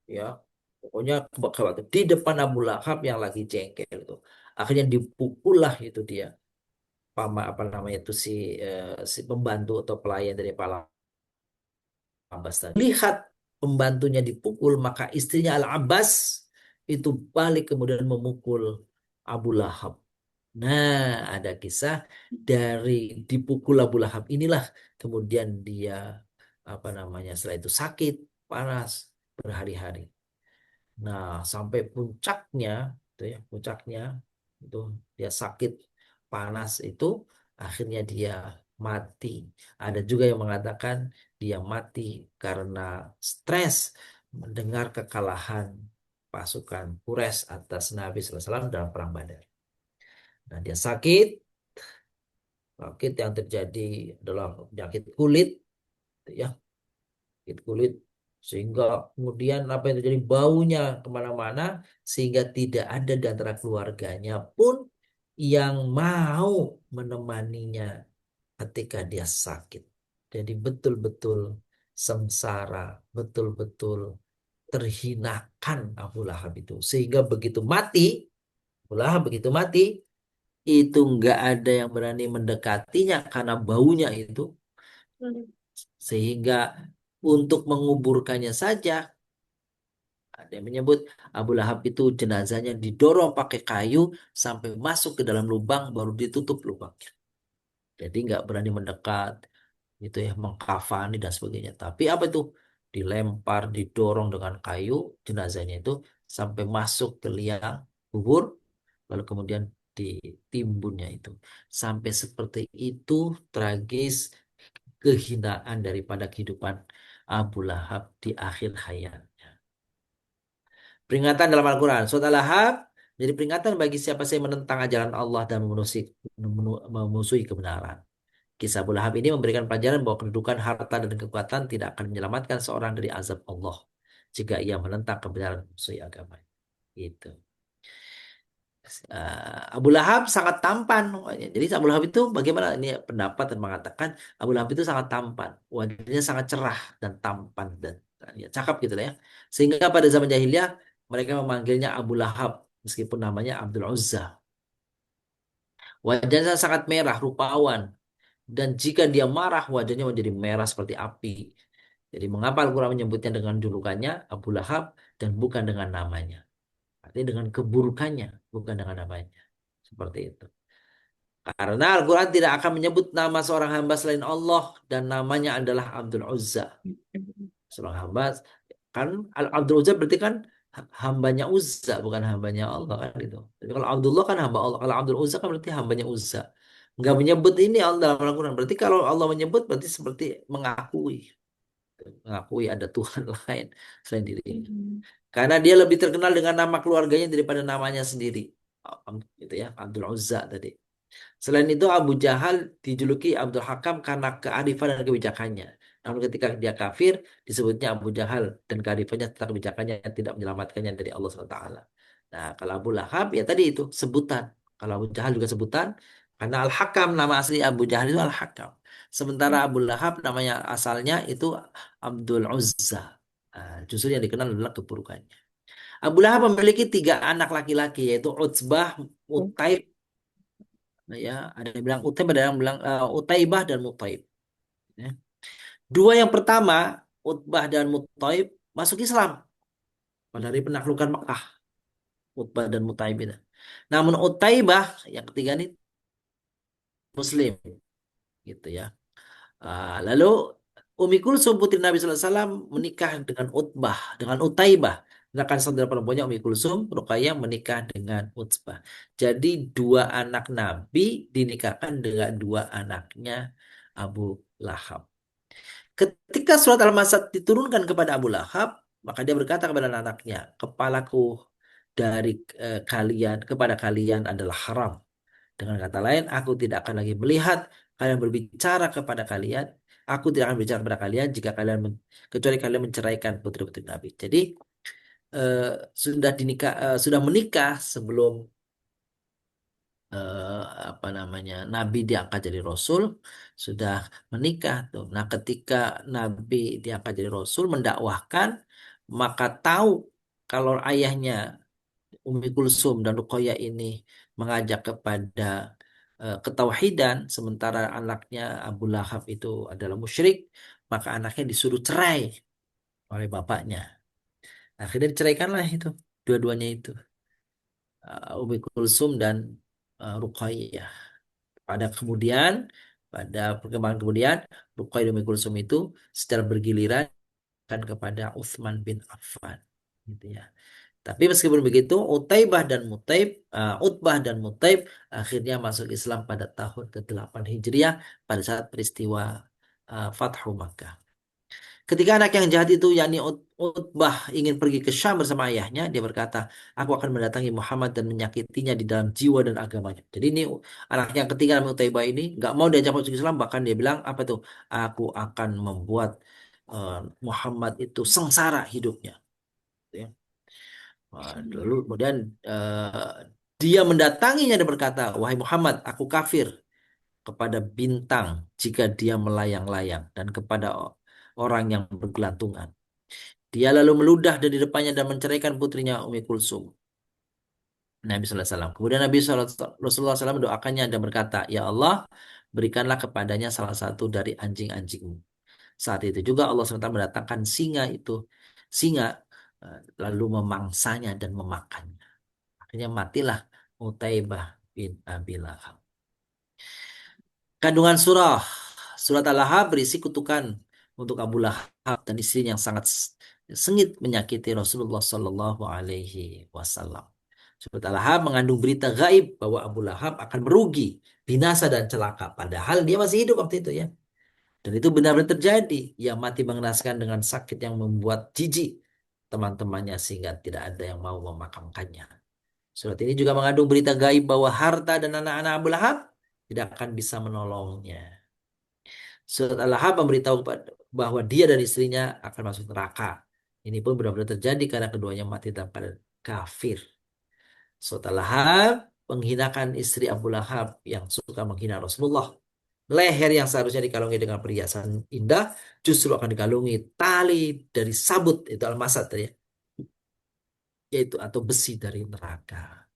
ya, pokoknya kehebatan di depan Abu Lahab yang lagi jengkel itu. Akhirnya dipukullah itu dia, si pembantu atau pelayan dari Pak Abbas tadi. Lihat pembantunya dipukul, maka istrinya Al-Abbas itu balik kemudian memukul Abu Lahab. Nah, ada kisah dari dipukul Abu Lahab inilah kemudian dia setelah itu sakit, panas berhari-hari. Nah, sampai puncaknya itu dia sakit, panas itu akhirnya dia mati. Ada juga yang mengatakan dia mati karena stres mendengar kekalahan pasukan Quraisy atas Nabi sallallahu alaihi wasallam dalam perang Badar. Nah, dia sakit yang terjadi adalah penyakit kulit, ya, penyakit kulit, sehingga kemudian apa yang terjadi, baunya kemana-mana, sehingga tidak ada di antara keluarganya pun yang mau menemaninya ketika dia sakit. Jadi betul-betul sengsara, betul-betul terhinakan Abu Lahab itu, sehingga Abu Lahab begitu mati, itu nggak ada yang berani mendekatinya karena baunya itu, sehingga untuk menguburkannya saja ada yang menyebut Abu Lahab itu jenazahnya didorong pakai kayu sampai masuk ke dalam lubang baru ditutup lubangnya. Jadi nggak berani mendekat, itu ya, mengkafani dan sebagainya. Tapi apa itu? Dilempar, didorong dengan kayu jenazahnya itu sampai masuk ke liang kubur, lalu kemudian ditimbunnya itu. Sampai seperti itu tragis kehinaan daripada kehidupan Abu Lahab di akhir hayatnya. Peringatan dalam Al-Quran. Surat Al-Lahab jadi peringatan bagi siapa yang menentang ajaran Allah dan memusuhi kebenaran. Kisah Abu Lahab ini memberikan pelajaran bahwa kedudukan, harta, dan kekuatan tidak akan menyelamatkan seorang dari azab Allah jika ia menentang kebenaran musuh agama. Itu. Abu Lahab sangat tampan. Jadi Abu Lahab itu bagaimana? Ini pendapat yang mengatakan Abu Lahab itu sangat tampan, wajahnya sangat cerah dan tampan dan ya, cakep gitu lah ya. Sehingga pada zaman jahiliyah mereka memanggilnya Abu Lahab meskipun namanya Abdul Uzza. Wajahnya sangat merah, rupawan. Dan jika dia marah, wajahnya menjadi merah seperti api. Jadi mengapa Al-Quran menyebutnya dengan julukannya Abu Lahab dan bukan dengan namanya? Artinya dengan keburukannya, bukan dengan namanya. Seperti itu. Karena Al-Quran tidak akan menyebut nama seorang hamba selain Allah dan namanya adalah Abdul Uzza. Seorang hamba kan Abdul Uzza berarti kan hambanya Uzza, bukan hambanya Allah kan itu. Jadi kalau Abdullah kan hamba Allah, kalau Abdul Uzza kan berarti hambanya Uzza. Nggak menyebut ini Allah dalam Al-Quran. Berarti kalau Allah menyebut berarti seperti mengakui ada Tuhan lain selain dirinya. Karena dia lebih terkenal dengan nama keluarganya daripada namanya sendiri. Gitu ya, Abdul Uzza tadi. Selain itu Abu Jahal dijuluki Abdul Hakam karena kearifan dan kebijakannya. Namun ketika dia kafir disebutnya Abu Jahal dan kearifannya serta kebijakannya yang tidak menyelamatkannya dari Allah SWT. Nah kalau Abu Lahab ya tadi itu sebutan. Kalau Abu Jahal juga sebutan karena Al-Hakam nama asli Abu Jahal itu Al-Hakam. Sementara Abu Lahab namanya asalnya itu Abdul Uzza. Nah, justru yang dikenal adalah keburukannya. Abu Lahab memiliki 3 anak laki-laki yaitu Utsbah, Utaib, ya ada yang bilang Utaib, ada yang bilang Utaibah dan Mutaib. Ya. 2 yang pertama Utbah dan Mutaib masuk Islam pada hari penaklukan Mekah. Utbah dan Mutaib itu. Namun Utaibah yang ketiga ini Muslim, gitu ya. Lalu Umi Kulsum putri Nabi SAW menikah dengan Utbah, dengan Utaibah. Sedangkan saudara perempuannya Umi Kulsum, Ruqayyah menikah dengan Utsbah. Jadi 2 anak Nabi dinikahkan dengan 2 anaknya Abu Lahab. Ketika surat Al-Masad diturunkan kepada Abu Lahab, maka dia berkata kepada anaknya, kepalaku dari kalian kepada kalian adalah haram. Dengan kata lain, aku tidak akan lagi melihat kalian berbicara kepada kalian. Aku tidak akan berbicara kepada kalian jika kalian kecuali kalian menceraikan putri-putri Nabi. Jadi sudah menikah sebelum apa namanya Nabi diangkat jadi Rasul, sudah menikah tuh. Nah, ketika Nabi diangkat jadi Rasul mendakwahkan, maka tahu kalau ayahnya Umi Kulsum dan Ruqayyah ini mengajak kepada ketauhidan, sementara anaknya Abu Lahab itu adalah musyrik, maka anaknya disuruh cerai oleh bapaknya. Akhirnya diceraikanlah itu, dua-duanya itu, Umi Kulsum dan Ruqayyah. Pada perkembangan kemudian, Ruqayyah dan Umi Kulsum itu secara bergiliran kan kepada Utsman bin Affan, gitu ya. Tapi meskipun begitu, Utbah dan Mutaib akhirnya masuk Islam pada tahun ke-8 Hijriah pada saat peristiwa Fathu Makkah. Ketika anak yang jahat itu, yakni Utbah ingin pergi ke Syam bersama ayahnya, dia berkata, aku akan mendatangi Muhammad dan menyakitinya di dalam jiwa dan agamanya. Jadi ini anak yang ketiga namanya Utaibah ini nggak mau diajak masuk Islam, bahkan dia bilang apa tuh? Aku akan membuat Muhammad itu sengsara hidupnya. Ya. Lalu kemudian dia mendatanginya dan berkata, wahai Muhammad, aku kafir kepada bintang jika dia melayang-layang dan kepada orang yang bergelantungan. Dia lalu meludah dari depannya dan menceraikan putrinya Umi Kulsum. Nabi Sallallahu Alaihi Wasallam. Kemudian Rasulullah SAW mendoakannya dan berkata, ya Allah, berikanlah kepadanya salah satu dari anjing-anjingmu. Saat itu juga Allah SWT mendatangkan singa lalu memangsanya dan memakannya. Akhirnya matilah Utaibah bin Abi Lahab. Kandungan surat Al-Lahab berisi kutukan untuk Abu Lahab dan istrinya yang sangat sengit menyakiti Rasulullah Sallallahu Alaihi Wasallam. Surat Al-Lahab mengandung berita gaib bahwa Abu Lahab akan merugi, binasa dan celaka. Padahal dia masih hidup waktu itu ya. Dan itu benar-benar terjadi. Ia mati mengenaskan dengan sakit yang membuat jijik teman-temannya sehingga tidak ada yang mau memakamkannya. Surat ini juga mengandung berita gaib bahwa harta dan anak-anak Abu Lahab tidak akan bisa menolongnya. Surat Al-Lahab memberitahu bahwa dia dan istrinya akan masuk neraka. Ini pun benar-benar terjadi karena keduanya mati dalam keadaan kafir. Surat Al-Lahab menghinakan istri Abu Lahab yang suka menghina Rasulullah. Leher yang seharusnya dikalungi dengan perhiasan indah justru akan dikalungi tali dari sabut, itu al-masad ya, yaitu atau besi dari neraka.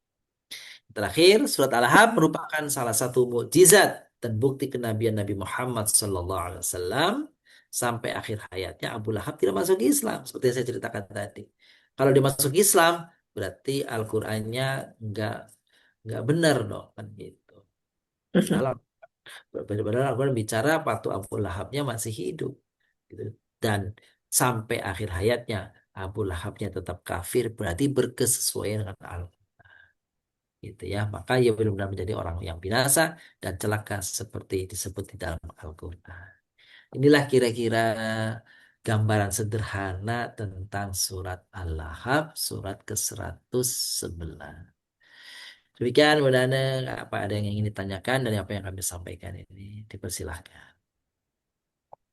Terakhir, surat Al-Lahab merupakan salah satu mukjizat dan bukti kenabian Nabi Muhammad SAW sampai akhir hayatnya Abu Lahab tidak masuk Islam seperti yang saya ceritakan tadi. Kalau dia masuk Islam berarti Al-Qur'annya nggak nggak benar dong kan gitu. Padahal Padahal Al-Quran bicara waktu Abu Lahabnya masih hidup gitu. Dan sampai akhir hayatnya Abu Lahabnya tetap kafir berarti berkesesuaian dengan Al-Quran gitu ya. Maka ia benar-benar menjadi orang yang binasa dan celaka seperti disebut di dalam Al-Quran. Inilah kira-kira gambaran sederhana tentang surat Al-Lahab, surat ke-111. Demikian, Bunda Ana, apa ada yang ingin ditanyakan dari apa yang kami sampaikan ini? Dipersilahkan.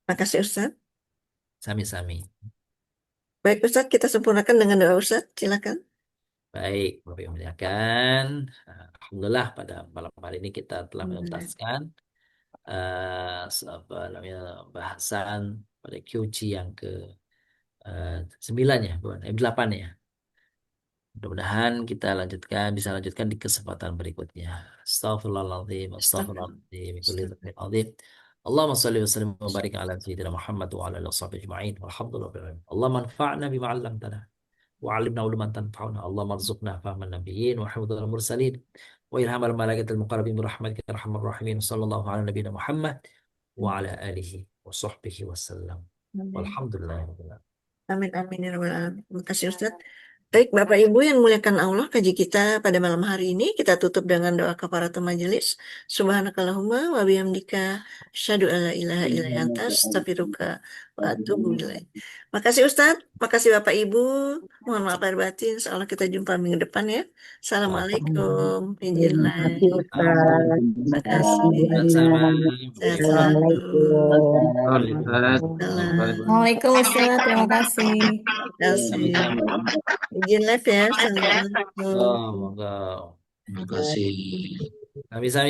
Makasih Ustaz. Sami-sami. Baik Ustaz, kita sempurnakan dengan doa Ustaz. Silakan. Baik, Bapak yang muliakan. Alhamdulillah pada malam hari ini kita telah Alhamdulillah. menuntaskan apa namanya bahasan pada QG yang ke 9 ya, bukan 8 ya. Mudah-mudahan kita bisa lanjutkan di kesempatan berikutnya. Astagfirullahaladzim, astagfirullahaladzim, kulli dzambin adzim. Allahumma shalli wa sallim wa barik ala sayyidina Muhammad wa ala alihi washabihi ajma'in. Walhamdulillah. Allahumma anfa'na bima 'allamtana wa 'allimna uluman tanfa'una. Allahumma arzuqna fahman nabiyyin wa hifdzal mursalin wa ilhamal malaikatil muqarrabin bi rahmatika ya arhamar rahimin. Sallallahu ala nabiyyina Muhammad wa ala alihi wa sahbihi wasallam. Amin. Walhamdulillah. Amin amin ya rabbal alamin. Terima kasih Ustaz. Baik Bapak Ibu yang muliakan Allah, kaji kita pada malam hari ini kita tutup dengan doa kafaratul majelis. Subhanakallahumma wa bihamdika asyhadu alla ilaha illa anta astaghfiruka wa atubu ilaik. Makasih Ustaz, makasih Bapak Ibu. Mohon maaf lahir batin. Insyaallah kita jumpa minggu depan ya. Assalamualaikum. Terima Pinjillah. kasih Ustaz. Terima Terima kasih kasih. Sama. Sehat selalu. Assalamualaikum. Salam. Assalamualaikum Ustaz, terima kasih. Terima kasih. Izin live ya. Assalamualaikum. Semoga. Terima kasih. Sami-sami.